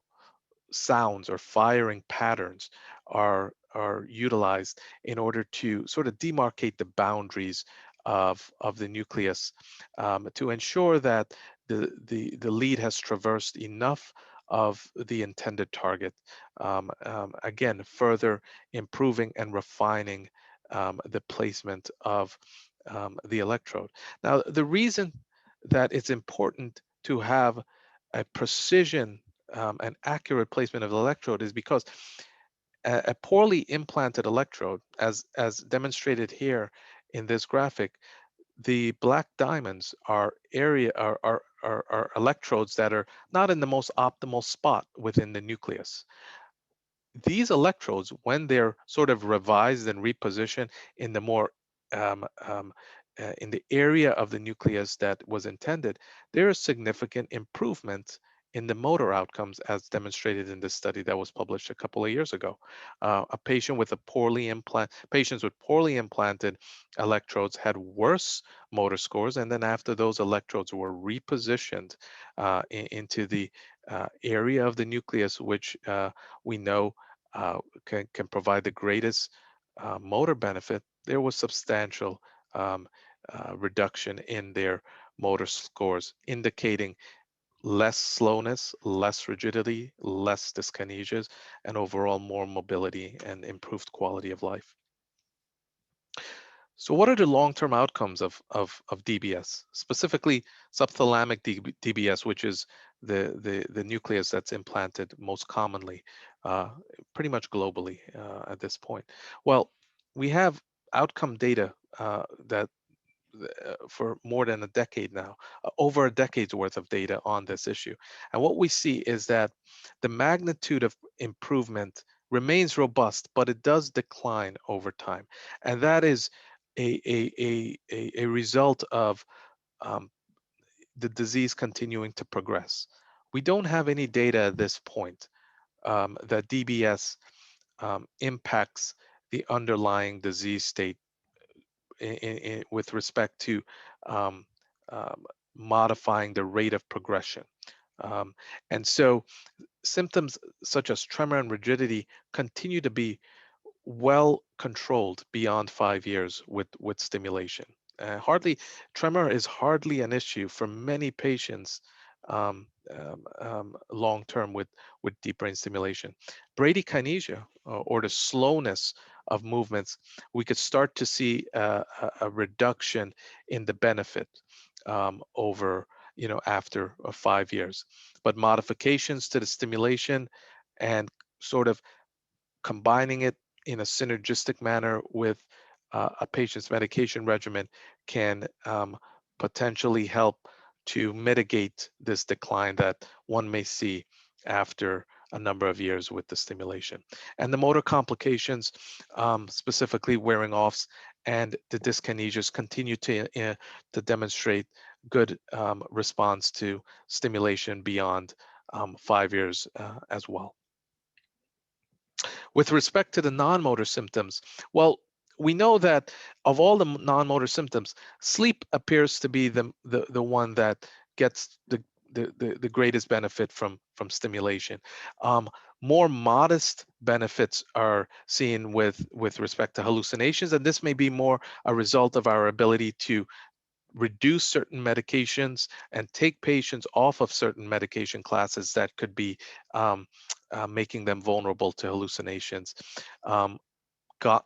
sounds or firing patterns are utilized in order to sort of demarcate the boundaries of the nucleus to ensure that the lead has traversed enough of the intended target. Again, further improving and refining the placement of the electrode. Now, the reason that it's important to have a precision and accurate placement of the electrode is because a poorly implanted electrode, as demonstrated here in this graphic, the black diamonds are are electrodes that are not in the most optimal spot within the nucleus. These electrodes, when they're sort of revised and repositioned in the more in the area of the nucleus that was intended, there is significant improvement in the motor outcomes, as demonstrated in this study that was published a couple of years ago. A patient with a patients with poorly implanted electrodes had worse motor scores, and then after those electrodes were repositioned into the area of the nucleus, which we know can provide the greatest motor benefit, there was substantial um, reduction in their motor scores, indicating less slowness, less rigidity, less dyskinesias, and overall more mobility and improved quality of life. So what are the long-term outcomes of DBS, specifically subthalamic DBS, which is the nucleus that's implanted most commonly, uh, pretty much globally at this point? Well, we have outcome data that for more than a decade now, over a decade's worth of data on this issue. And what we see is that the magnitude of improvement remains robust, but it does decline over time. And that is a result of um, the disease continuing to progress. We don't have any data at this point that DBS impacts the underlying disease state with respect to um, um, modifying the rate of progression. Um, and so symptoms such as tremor and rigidity continue to be well controlled beyond 5 years with stimulation. Tremor is hardly an issue for many patients long term with deep brain stimulation. Bradykinesia, or the slowness of movements, we could start to see a reduction in the benefit over after 5 years. But modifications to the stimulation and sort of combining it in a synergistic manner with a patient's medication regimen can potentially help to mitigate this decline that one may see after a number of years with the stimulation. And the motor complications, specifically wearing offs and the dyskinesias, continue to demonstrate good response to stimulation beyond 5 years as well. With respect to the non-motor symptoms, well, we know that of all the non-motor symptoms, sleep appears to be the one that gets the greatest benefit from stimulation. Um, More modest benefits are seen with respect to hallucinations, and this may be more a result of our ability to reduce certain medications and take patients off of certain medication classes that could be um, making them vulnerable to hallucinations. Um, got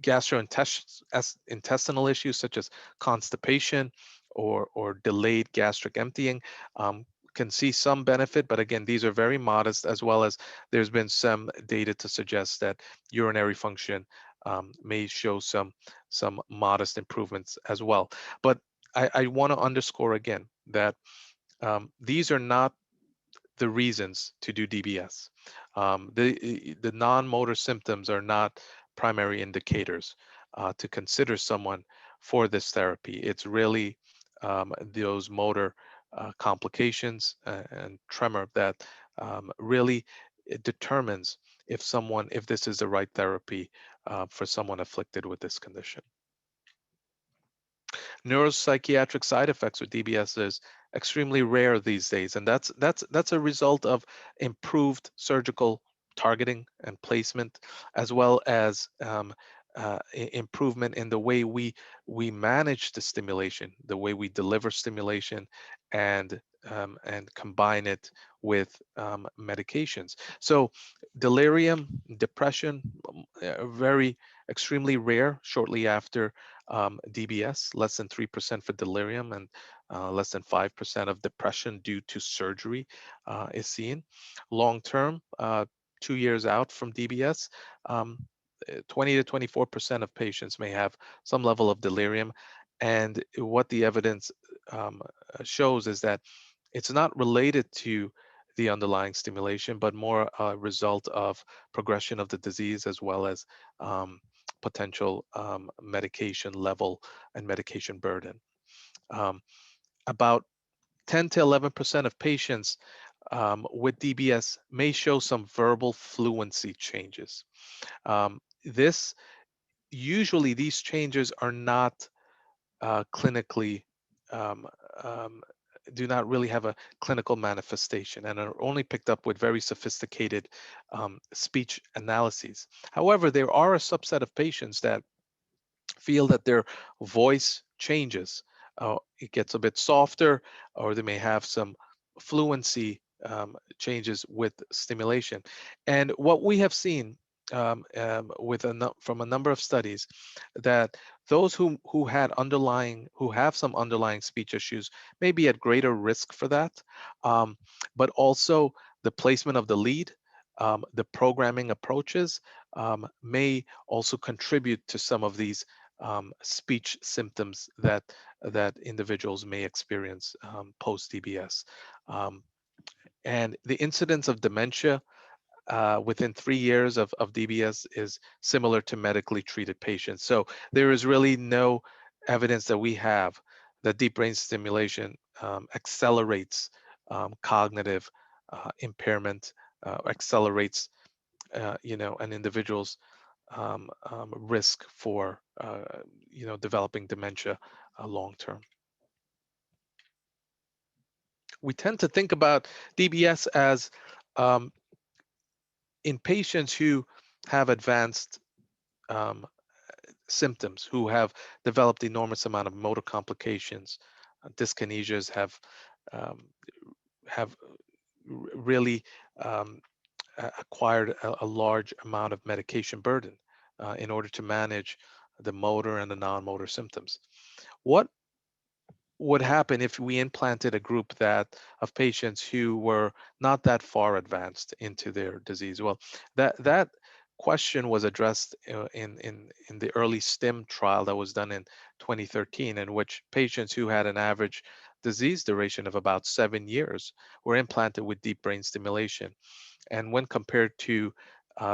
gastrointestinal issues such as constipation or delayed gastric emptying can see some benefit, but again, these are very modest, as well as there's been some data to suggest that urinary function may show some modest improvements as well. But I want to underscore again that these are not the reasons to do DBS. The non-motor symptoms are not primary indicators to consider someone for this therapy. It's really those motor complications and tremor that really it determines if this is the right therapy for someone afflicted with this condition. Neuropsychiatric side effects with DBS is extremely rare these days, and that's a result of improved surgical targeting and placement, as well as improvement in the way we manage the stimulation, the way we deliver stimulation, and combine it with medications. So delirium, depression, very extremely rare shortly after DBS, less than 3% for delirium, and less than 5% of depression due to surgery is seen. Long term, 2 years out from DBS, um, 20 to 24% of patients may have some level of delirium. And what the evidence shows is that it's not related to the underlying stimulation, but more a result of progression of the disease as well as potential medication level and medication burden. Um, about 10 to 11% of patients with DBS may show some verbal fluency changes. This usually these changes are not clinically um, um, do not really have a clinical manifestation and are only picked up with very sophisticated speech analyses. However, there are a subset of patients that feel that their voice changes. It gets a bit softer, or they may have some fluency changes with stimulation. And what we have seen from a number of studies, that those who have some underlying speech issues may be at greater risk for that, but also the placement of the lead, the programming approaches may also contribute to some of these speech symptoms that individuals may experience post DBS. Um, and the incidence of dementia within 3 years of DBS is similar to medically treated patients. So there is really no evidence that we have that deep brain stimulation accelerates cognitive impairment, accelerates an individual's risk for developing dementia long term. We tend to think about DBS as um, in patients who have advanced um, symptoms, who have developed enormous amount of motor complications. Dyskinesias um, have really acquired a large amount of medication burden in order to manage the motor and the non-motor symptoms. What would happen if we implanted a group of patients who were not that far advanced into their disease? Well, that question was addressed in the early STIM trial that was done in 2013, in which patients who had an average disease duration of about 7 years were implanted with deep brain stimulation. And when compared to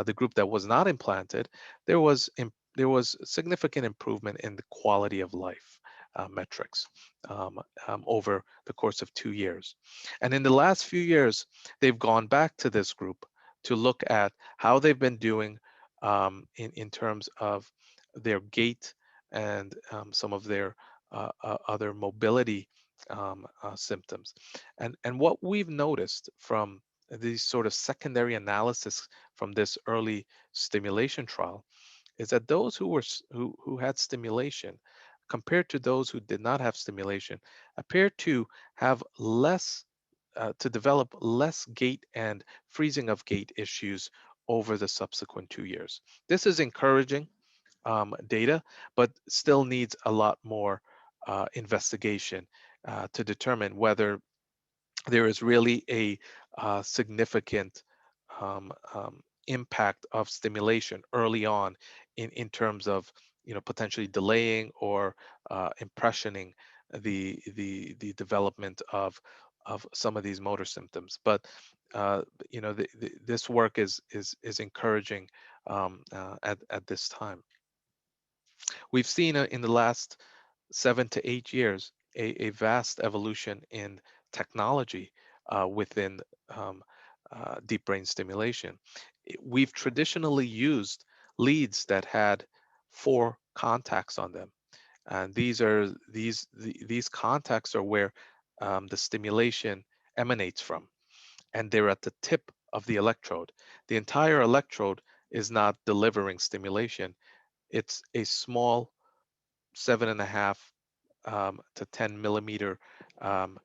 the group that was not implanted, there was significant improvement in the quality of life metrics over the course of 2 years. And in the last few years, they've gone back to this group to look at how they've been doing in terms of their gait and some of their other mobility symptoms. And what we've noticed from these sort of secondary analysis from this early stimulation trial is that those who had stimulation compared to those who did not have stimulation appear to have less to develop less gait and freezing of gait issues over the subsequent 2 years. This is encouraging data, but still needs a lot more investigation to determine whether there is really a significant impact of stimulation early on in terms of potentially delaying or impressioning the development of some of these motor symptoms. But this work is encouraging at this time. We've seen in the last 7 to 8 years a vast evolution in technology within um, deep brain stimulation. We've traditionally used leads that had 4 contacts on them, and these contacts are where the stimulation emanates from, and they're at the tip of the electrode. The entire electrode is not delivering stimulation. It's a small 7.5 to 10 millimeter um,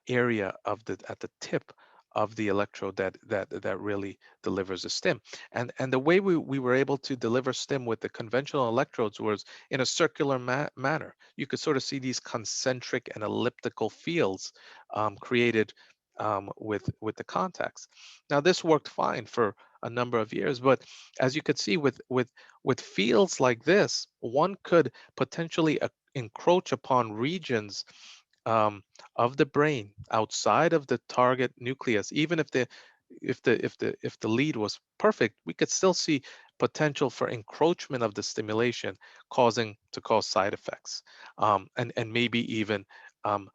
area of the at the tip of the electrode that really delivers a stim. And the way we were able to deliver stim with the conventional electrodes was in a circular manner. You could sort of see these concentric and elliptical fields created with the contacts. Now this worked fine for a number of years. But as you could see with fields like this, one could potentially encroach upon regions um, of the brain outside of the target nucleus. Even if the lead was perfect, we could still see potential for encroachment of the stimulation, cause side effects, and maybe even um,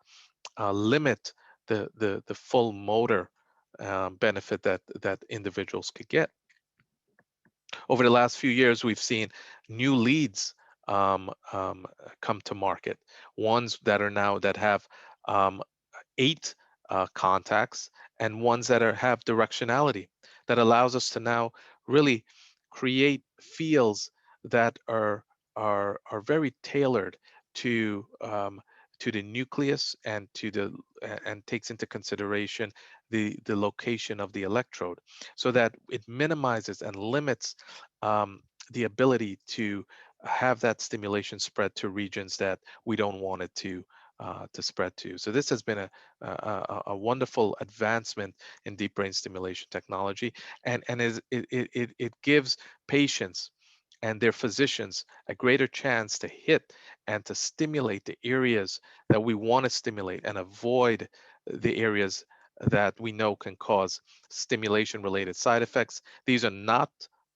limit the full motor benefit that individuals could get. Over the last few years, we've seen new leads come to market, ones that have um, 8 contacts, and ones have directionality that allows us to now really create fields that are very tailored to to the nucleus and and takes into consideration the location of the electrode, so that it minimizes and limits um, the ability to have that stimulation spread to regions that we don't want it to spread to. So this has been a wonderful advancement in deep brain stimulation technology, and it gives patients and their physicians a greater chance to hit and to stimulate the areas that we want to stimulate and avoid the areas that we know can cause stimulation related side effects. These are not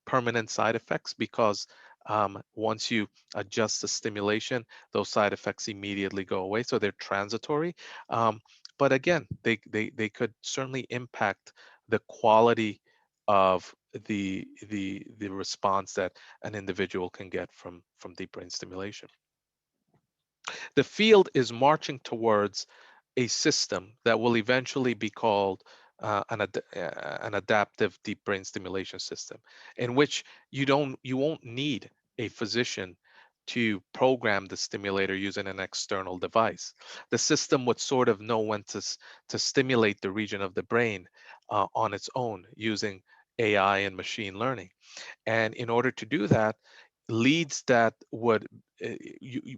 permanent side effects because once you adjust the stimulation, those side effects immediately go away. So they're transitory. Um, but again, they could certainly impact the quality of the response that an individual can get from deep brain stimulation. The field is marching towards a system that will eventually be called an adaptive deep brain stimulation system, in which you won't need a physician to program the stimulator using an external device. The system would sort of know when to stimulate the region of the brain on its own using AI and machine learning. And in order to do that, leads that would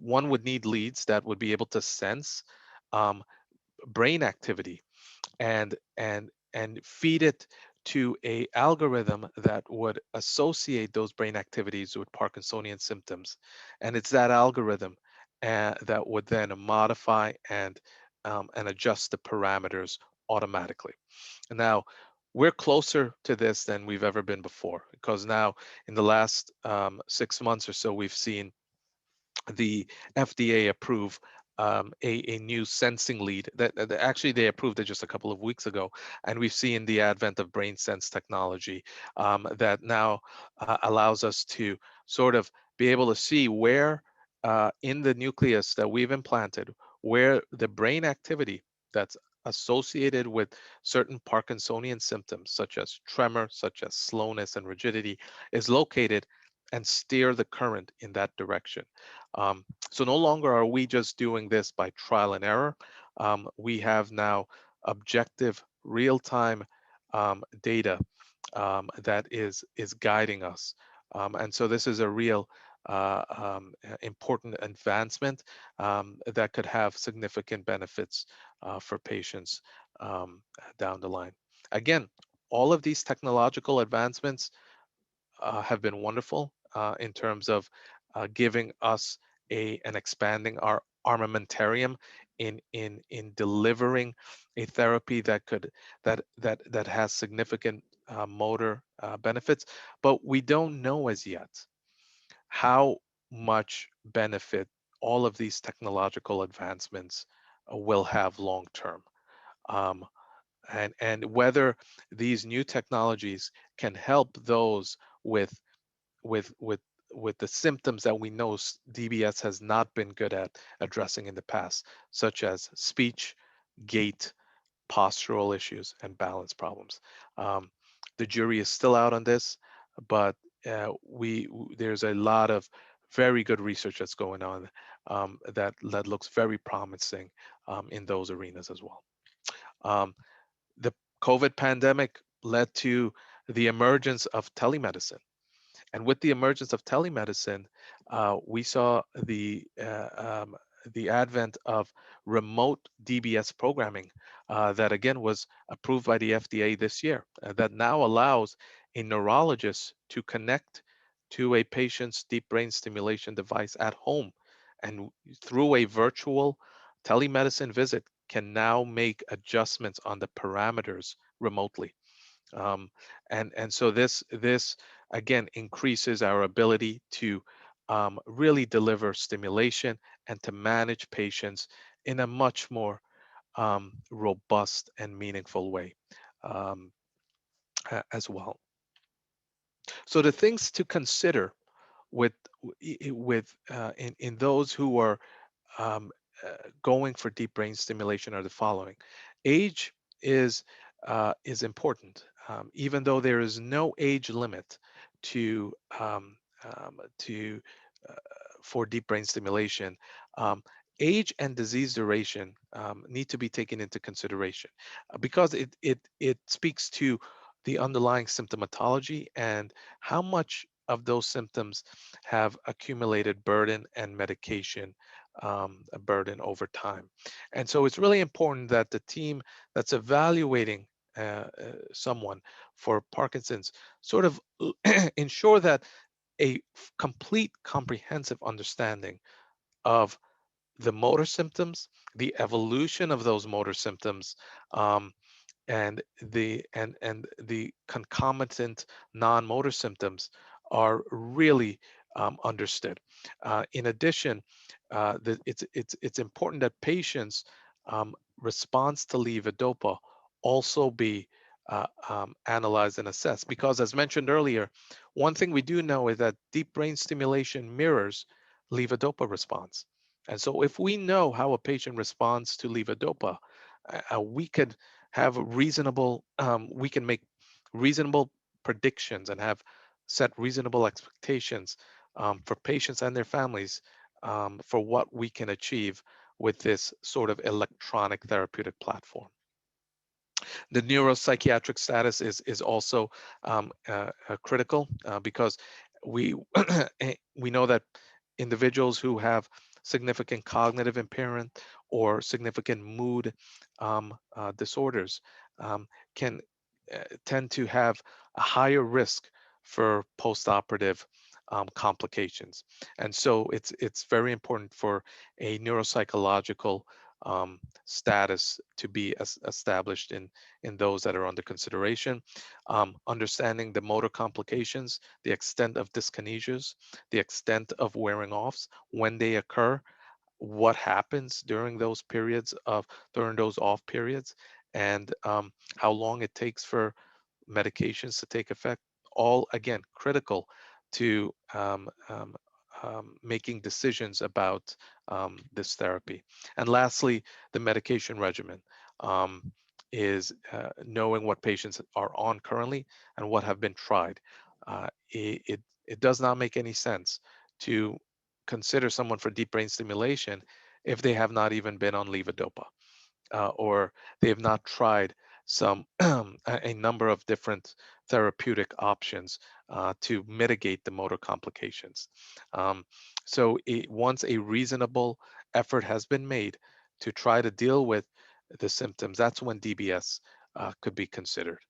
one would need leads that would be able to sense um, brain activity and feed it to a algorithm that would associate those brain activities with Parkinsonian symptoms. And it's that algorithm that would then modify and adjust the parameters automatically. Now, we're closer to this than we've ever been before, because now in the last 6 months or so, we've seen the FDA approve a new sensing lead that actually they approved it just a couple of weeks ago. And we've seen the advent of brain sense technology that now allows us to sort of be able to see where in the nucleus that we've implanted, where the brain activity that's associated with certain Parkinsonian symptoms, such as tremor, such as slowness and rigidity, is located, and steer the current in that direction. So no longer are we just doing this by trial and error. We have now objective, real-time data that is guiding us. And so this is a real important advancement that could have significant benefits for patients down the line. Again, all of these technological advancements have been wonderful in terms of giving us and expanding our armamentarium in delivering a therapy that has significant motor benefits, but we don't know as yet how much benefit all of these technological advancements will have long term. Um, and whether these new technologies can help those with with with with the symptoms that we know DBS has not been good at addressing in the past, such as speech, gait, postural issues, and balance problems. Um, the jury is still out on this, but there's a lot of very good research that's going on that looks very promising in those arenas as well. Um, the COVID pandemic led to the emergence of telemedicine. And with the emergence of telemedicine, we saw the advent of remote DBS programming that again was approved by the FDA this year, that now allows a neurologist to connect to a patient's deep brain stimulation device at home, and through a virtual telemedicine visit can now make adjustments on the parameters remotely. um, and so this again increases our ability to really deliver stimulation and to manage patients in a much more robust and meaningful way, um, as well. So the things to consider with in those who are um, going for deep brain stimulation are the following. Age is important, even though there is no age limit to to uh, for deep brain stimulation. Um, Age and disease duration need to be taken into consideration, because it speaks to the underlying symptomatology and how much of those symptoms have accumulated burden and medication a burden over time. And so it's really important that the team that's evaluating someone for Parkinson's sort of ensure that a complete comprehensive understanding of the motor symptoms, the evolution of those motor symptoms, um, and the concomitant non-motor symptoms are really understood. In addition, it's important that patients' response to levodopa also be analyzed and assessed, because as mentioned earlier, one thing we do know is that deep brain stimulation mirrors levodopa response. And so if we know how a patient responds to levodopa, we could have reasonable we can make reasonable predictions and have set reasonable expectations for patients and their families, for what we can achieve with this sort of electronic therapeutic platform. The neuropsychiatric status is also critical, because we we know that individuals who have significant cognitive impairment or significant mood disorders can tend to have a higher risk for postoperative complications. And so it's very important for a neuropsychological status to be established in those that are under consideration. Understanding the motor complications, the extent of dyskinesias, the extent of wearing offs, when they occur, what happens during those off periods, and how long it takes for medications to take effect. All again critical to making decisions about this therapy. And lastly, the medication regimen is knowing what patients are on currently and what have been tried. It does not make any sense to consider someone for deep brain stimulation if they have not even been on levodopa, or they have not tried some a number of different therapeutic options to mitigate the motor complications. Um, Once a reasonable effort has been made to try to deal with the symptoms, that's when DBS could be considered.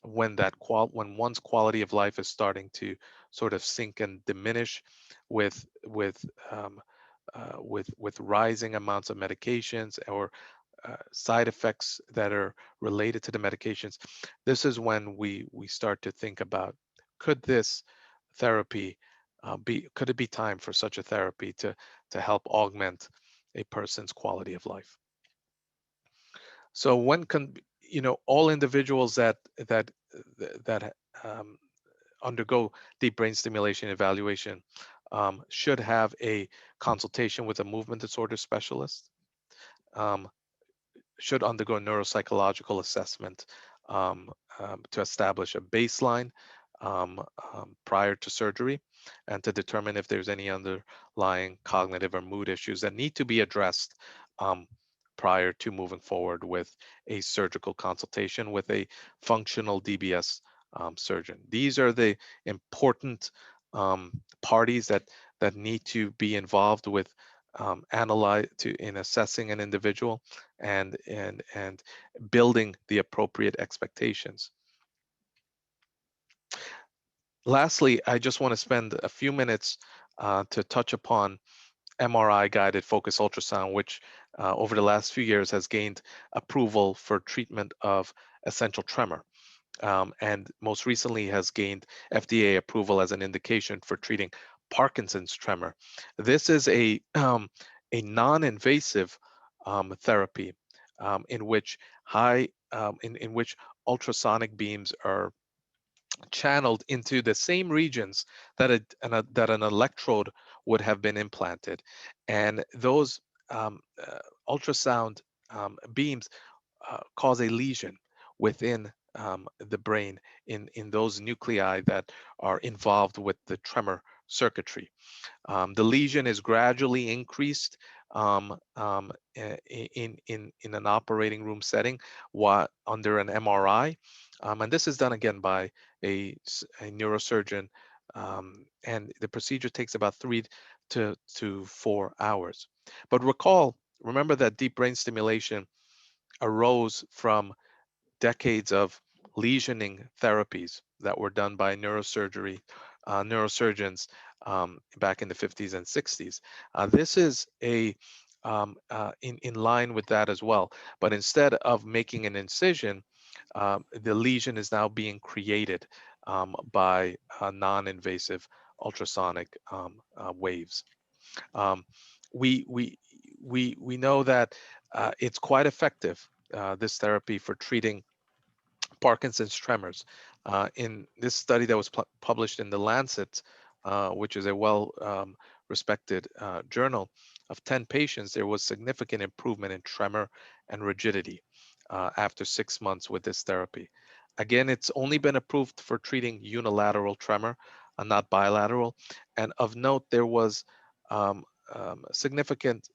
When one's quality of life is starting to sort of sink and diminish with rising amounts of medications, or side effects that are related to the medications, this is when we start to think about, could this therapy could it be time for such a therapy to help augment a person's quality of life. So one can, all individuals that undergo deep brain stimulation evaluation should have a consultation with a movement disorder specialist, um, should undergo neuropsychological assessment um, to establish a baseline prior to surgery, and to determine if there's any underlying cognitive or mood issues that need to be addressed um, prior to moving forward with a surgical consultation with a functional DBS surgeon. These are the important parties that need to be involved with in assessing an individual and building the appropriate expectations. Lastly, I just want to spend a few minutes to touch upon MRI guided focus ultrasound, which over the last few years has gained approval for treatment of essential tremor. And most recently has gained FDA approval as an indication for treating Parkinson's tremor. This is a non-invasive therapy in which in which ultrasonic beams are channeled into the same regions that that an electrode would have been implanted, and those ultrasound beams cause a lesion within the brain in those nuclei that are involved with the tremor circuitry. The lesion is gradually increased in an operating room setting while under an MRI, and this is done again by a neurosurgeon, and the procedure takes about 3 to 4 hours. But remember that deep brain stimulation arose from decades of lesioning therapies that were done by neurosurgeons back in the 50s and 60s. This is in line with that as well. But instead of making an incision, the lesion is now being created by non-invasive ultrasonic waves. Um, we we we know that it's quite effective. This therapy for treating Parkinson's tremors. In this study that was published in The Lancet, which is a well respected journal, of 10 patients, there was significant improvement in tremor and rigidity after 6 months with this therapy. Again, it's only been approved for treating unilateral tremor, not bilateral. And of note, there was um, significant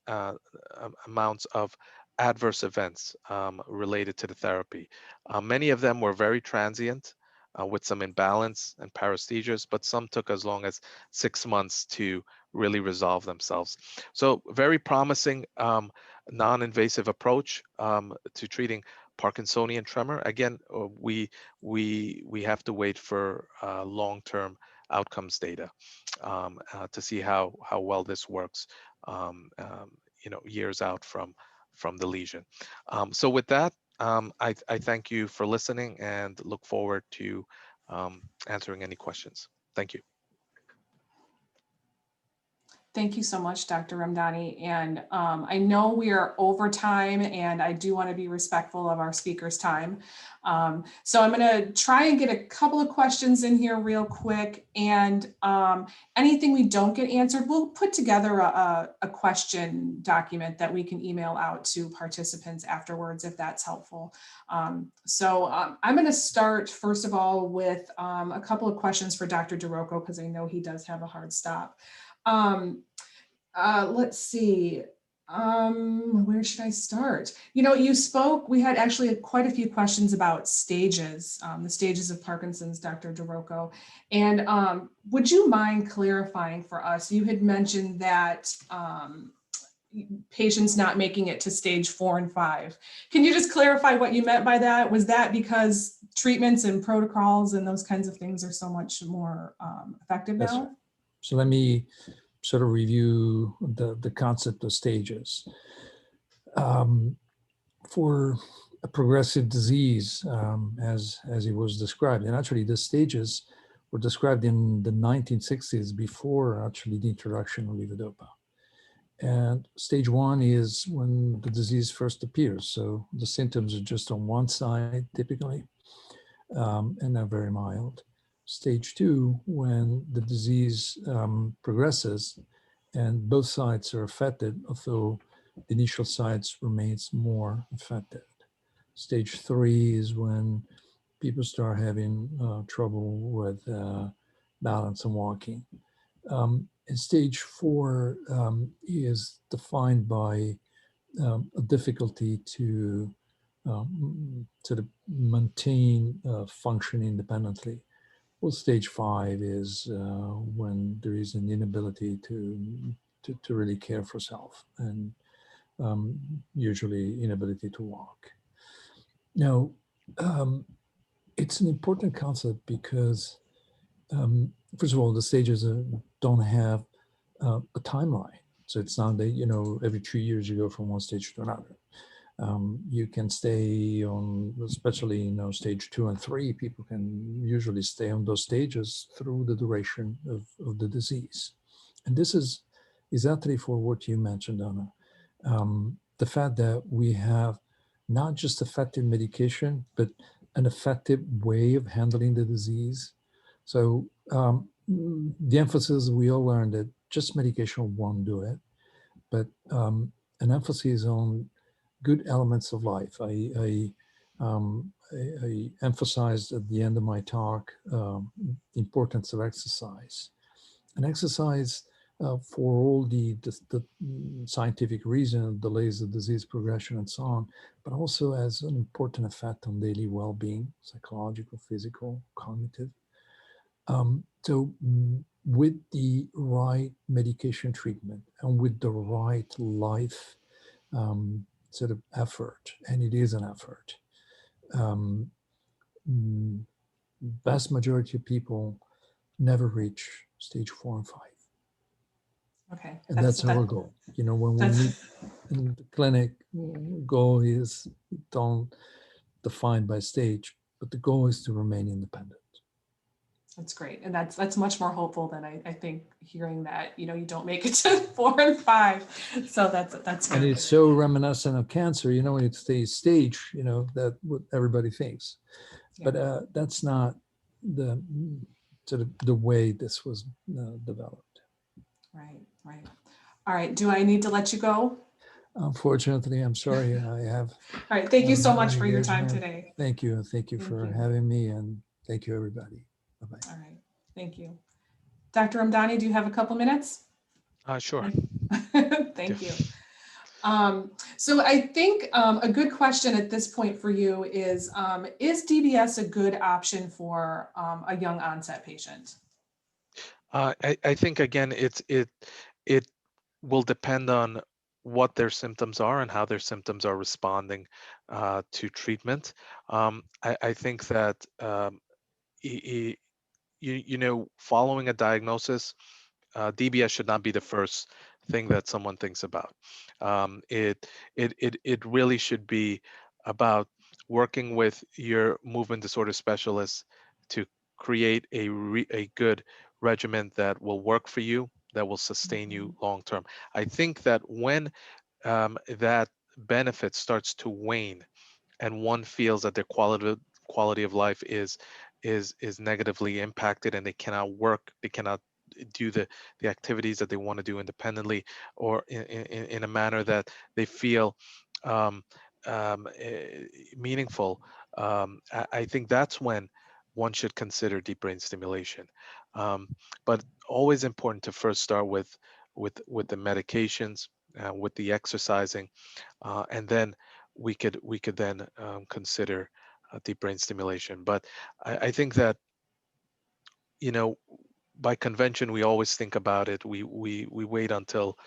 amounts of adverse events related to the therapy. Many of them were very transient with some imbalance and paresthesias, but some took as long as 6 months to really resolve themselves. So very promising non-invasive approach to treating Parkinsonian tremor. Again, we have to wait for long-term outcomes data to see how well this works. Years out from the lesion. So with that, I thank you for listening and look forward to answering any questions. Thank you. Thank you so much, Dr. Ramdhani. And I know we are over time, and I do want to be respectful of our speaker's time. So I'm going to try and get a couple of questions in here real quick. And anything we don't get answered, we'll put together a question document that we can email out to participants afterwards, if that's helpful. So I'm going to start, first of all, with a couple of questions for Dr. Di Rocco, because I know he does have a hard stop. Let's see. Where should I start? You spoke, we had actually quite a few questions about stages, the stages of Parkinson's, Dr. Di Rocco. And would you mind clarifying for us? You had mentioned that patients not making it to stage 4 and 5. Can you just clarify what you meant by that? Was that because treatments and protocols and those kinds of things are so much more effective now? Yes. So let me sort of review the concept of stages. For a progressive disease, as it was described, and actually the stages were described in the 1960s before actually the introduction of levodopa. And stage 1 is when the disease first appears. So the symptoms are just on one side typically, and they're very mild. Stage 2, when the disease progresses and both sides are affected, although the initial sides remains more affected. Stage 3 is when people start having trouble with balance and walking. And stage 4 is defined by a difficulty to sort of maintain function independently. Well, stage 5 is when there is an inability to really care for self, and usually inability to walk. Now, it's an important concept because First of all, the stages don't have a timeline. So it's not that, every 2 years you go from one stage to another. You can stay on, especially, stage 2 and 3, people can usually stay on those stages through the duration of the disease. And this is exactly for what you mentioned, Anna. The fact that we have not just effective medication, but an effective way of handling the disease. So the emphasis, we all learned that just medication won't do it, but an emphasis on good elements of life. I emphasized at the end of my talk the importance of exercise. And exercise, for all the scientific reason, delays the disease progression and so on, but also has an important effect on daily well-being, psychological, physical, cognitive. With the right medication treatment and with the right life sort of effort, and it is an effort, vast majority of people never reach stage 4 and 5. Okay. And that's our goal. When we meet in the clinic, goal is don't define by stage, but the goal is to remain independent. That's great. And that's much more hopeful than I think hearing that, you don't make it to 4 and 5. So that's And it's so reminiscent of cancer, when it stays stage, that what everybody thinks. Yeah. But that's not the sort of the way this was developed. Right. All right. Do I need to let you go? Unfortunately, I'm sorry. I have. All right. Thank you so much for your time today. Thank you. Thank you for having me, and thank you, everybody. Bye-bye. All right. Thank you. Dr. Ramdhani, do you have a couple minutes? Sure. Thank you. So I think a good question at this point for you is DBS a good option for a young onset patient? I think, again, it will depend on what their symptoms are and how their symptoms are responding to treatment. I think that following a diagnosis, DBS should not be the first thing that someone thinks about. It really should be about working with your movement disorder specialist to create a good regimen that will work for you, that will sustain you long term. I think that when that benefit starts to wane and one feels that their quality of life is negatively impacted, and they cannot work, they cannot do the activities that they want to do independently, or in a manner that they feel meaningful. I think that's when one should consider deep brain stimulation. But always important to first start with the medications, with the exercising, and then we could then consider deep brain stimulation. But I think that, by convention, we always think about it. We wait until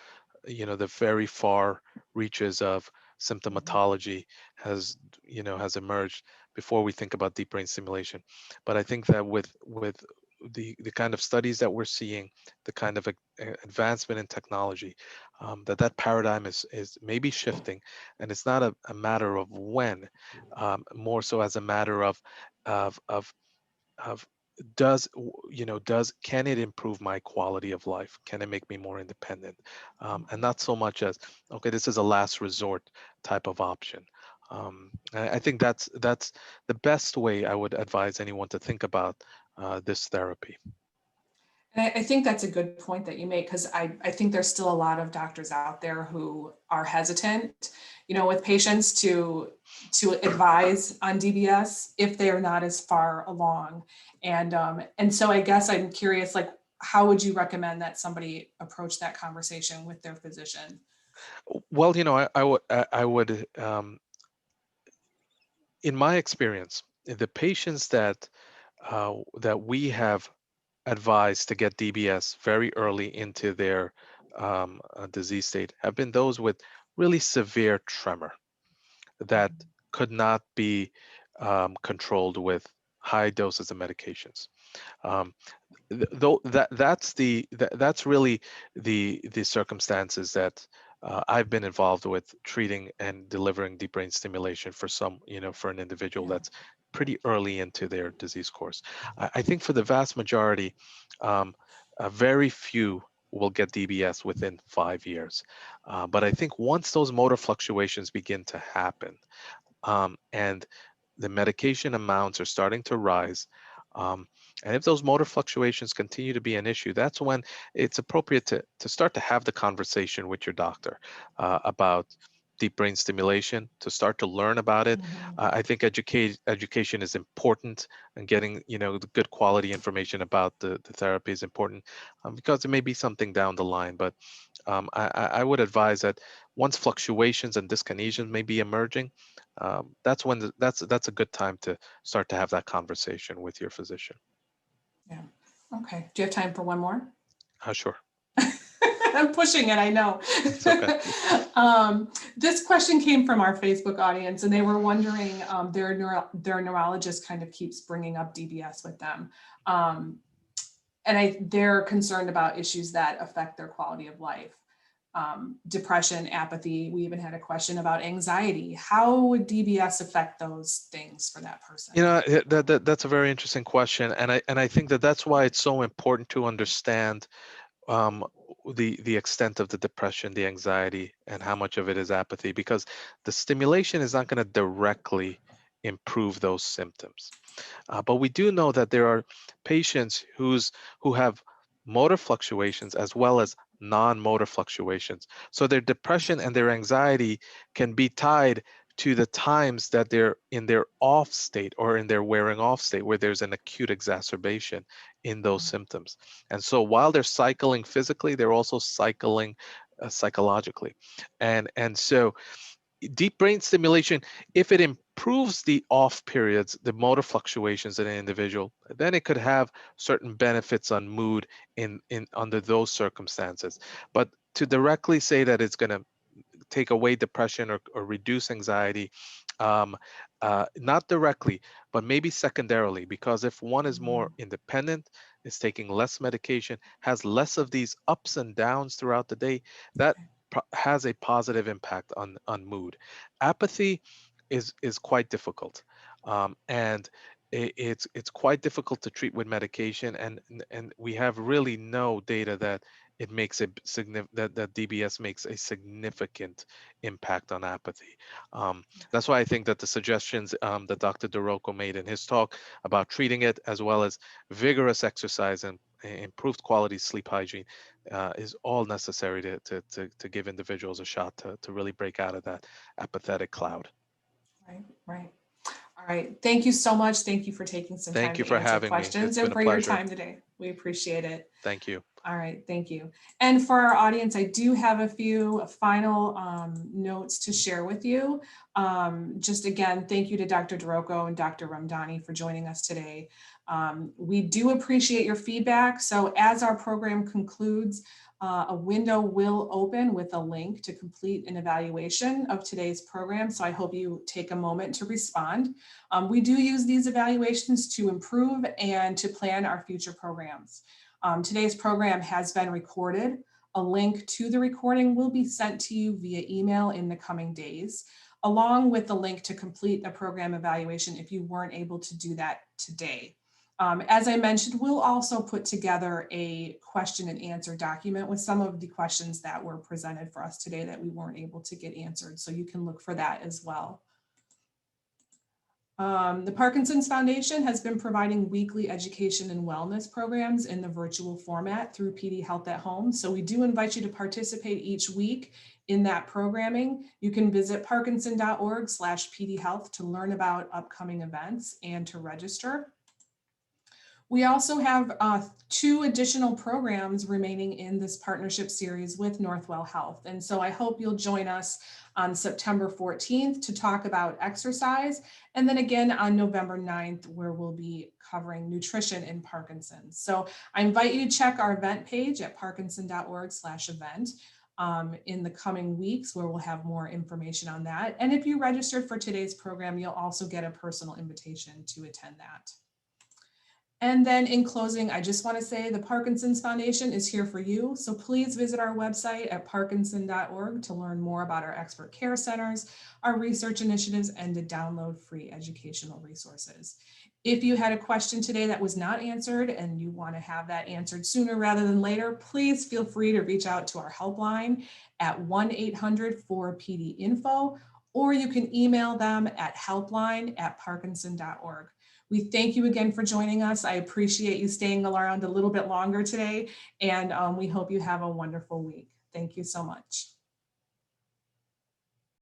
the very far reaches of symptomatology has emerged before we think about deep brain stimulation. But I think that with the kind of studies that we're seeing, the kind of advancement in technology, that paradigm is maybe shifting, and it's not a matter of when, more so as a matter of of of of can it improve my quality of life, can it make me more independent, and not so much as, okay, this is a last resort type of option. I think that's the best way I would advise anyone to think about this therapy. And I think that's a good point that you make, because I think there's still a lot of doctors out there who are hesitant, with patients to advise on DBS if they are not as far along. And so I guess I'm curious, like, how would you recommend that somebody approach that conversation with their physician? Well, I would, in my experience, the patients that we have advised to get DBS very early into their disease state have been those with really severe tremor that could not be controlled with high doses of medications. Um, Though that's really the circumstances that I've been involved with treating and delivering deep brain stimulation for some, for an individual Yeah. that's pretty early into their disease course. I think for the vast majority, um, very few will get DBS within 5 years. But I think once those motor fluctuations begin to happen, and the medication amounts are starting to rise. Um, and if those motor fluctuations continue to be an issue, that's when it's appropriate to start to have the conversation with your doctor about deep brain stimulation, to start to learn about it. Mhm. I think education is important, and getting the good quality information about the therapy is important, because it may be something down the line. But I would advise that once fluctuations and dyskinesias may be emerging, that's when that's a good time to start to have that conversation with your physician. Yeah. Okay. Do you have time for one more? Sure. I'm pushing it, I know. It's okay. This question came from our Facebook audience, and they were wondering, their neurologist kind of keeps bringing up DBS with them. And they're concerned about issues that affect their quality of life. Depression, apathy. We even had a question about anxiety. How would DBS affect those things for that person? That's a very interesting question, and I think that's why it's so important to understand um, the extent of the depression, the anxiety, and how much of it is apathy, because the stimulation is not going to directly improve those symptoms. But we do know that there are patients who have motor fluctuations as well as non-motor fluctuations. So their depression and their anxiety can be tied to the times that they're in their off state or in their wearing off state, where there's an acute exacerbation in those symptoms. And so while they're cycling physically, they're also cycling psychologically. And so deep brain stimulation, if it improves the off periods, the motor fluctuations in an individual, then it could have certain benefits on mood in under those circumstances. But to directly say that it's going to take away depression or reduce anxiety, um, not directly, but maybe secondarily, because if one is more independent, is taking less medication, has less of these ups and downs throughout the day, that has a positive impact on mood. Apathy is quite difficult, and it's quite difficult to treat with medication, and we have really no data that it makes a that DBS makes a significant impact on apathy. That's why I think that the suggestions that Dr. Di Rocco made in his talk about treating it, as well as vigorous exercise and improved quality sleep hygiene, is all necessary to give individuals a shot to really break out of that apathetic cloud. Right, right. All right. Thank you so much. Thank you for taking some time Thank you to for answer having me. questions It's and been a for your pleasure. time today. We appreciate it. Thank you. All right, thank you. And for our audience, I do have a few final notes to share with you. Just again, thank you to Dr. Di Rocco and Dr. Ramdhani for joining us today. We do appreciate your feedback. So as our program concludes, a window will open with a link to complete an evaluation of today's program. So I hope you take a moment to respond. We do use these evaluations to improve and to plan our future programs. Today's program has been recorded. A link to the recording will be sent to you via email in the coming days, along with the link to complete a program evaluation if you weren't able to do that today. As I mentioned, we'll also put together a question and answer document with some of the questions that were presented for us today that we weren't able to get answered. So you can look for that as well. The Parkinson's Foundation has been providing weekly education and wellness programs in the virtual format through PD Health at Home. So we do invite you to participate each week in that programming. You can visit parkinson.org/pdhealth to learn about upcoming events and to register. We also have 2 additional programs remaining in this partnership series with Northwell Health. And so I hope you'll join us on September 14th to talk about exercise. And then again on November 9th, where we'll be covering nutrition in Parkinson's. So I invite you to check our event page at parkinson.org/event in the coming weeks, where we'll have more information on that. And if you registered for today's program, you'll also get a personal invitation to attend that. And then in closing, I just want to say the Parkinson's Foundation is here for you. So please visit our website at parkinson.org to learn more about our expert care centers, our research initiatives, and to download free educational resources. If you had a question today that was not answered and you want to have that answered sooner rather than later, please feel free to reach out to our helpline at 1-800-4PD-INFO, or you can email them at helpline@parkinson.org. We thank you again for joining us. I appreciate you staying around a little bit longer today, and we hope you have a wonderful week. Thank you so much.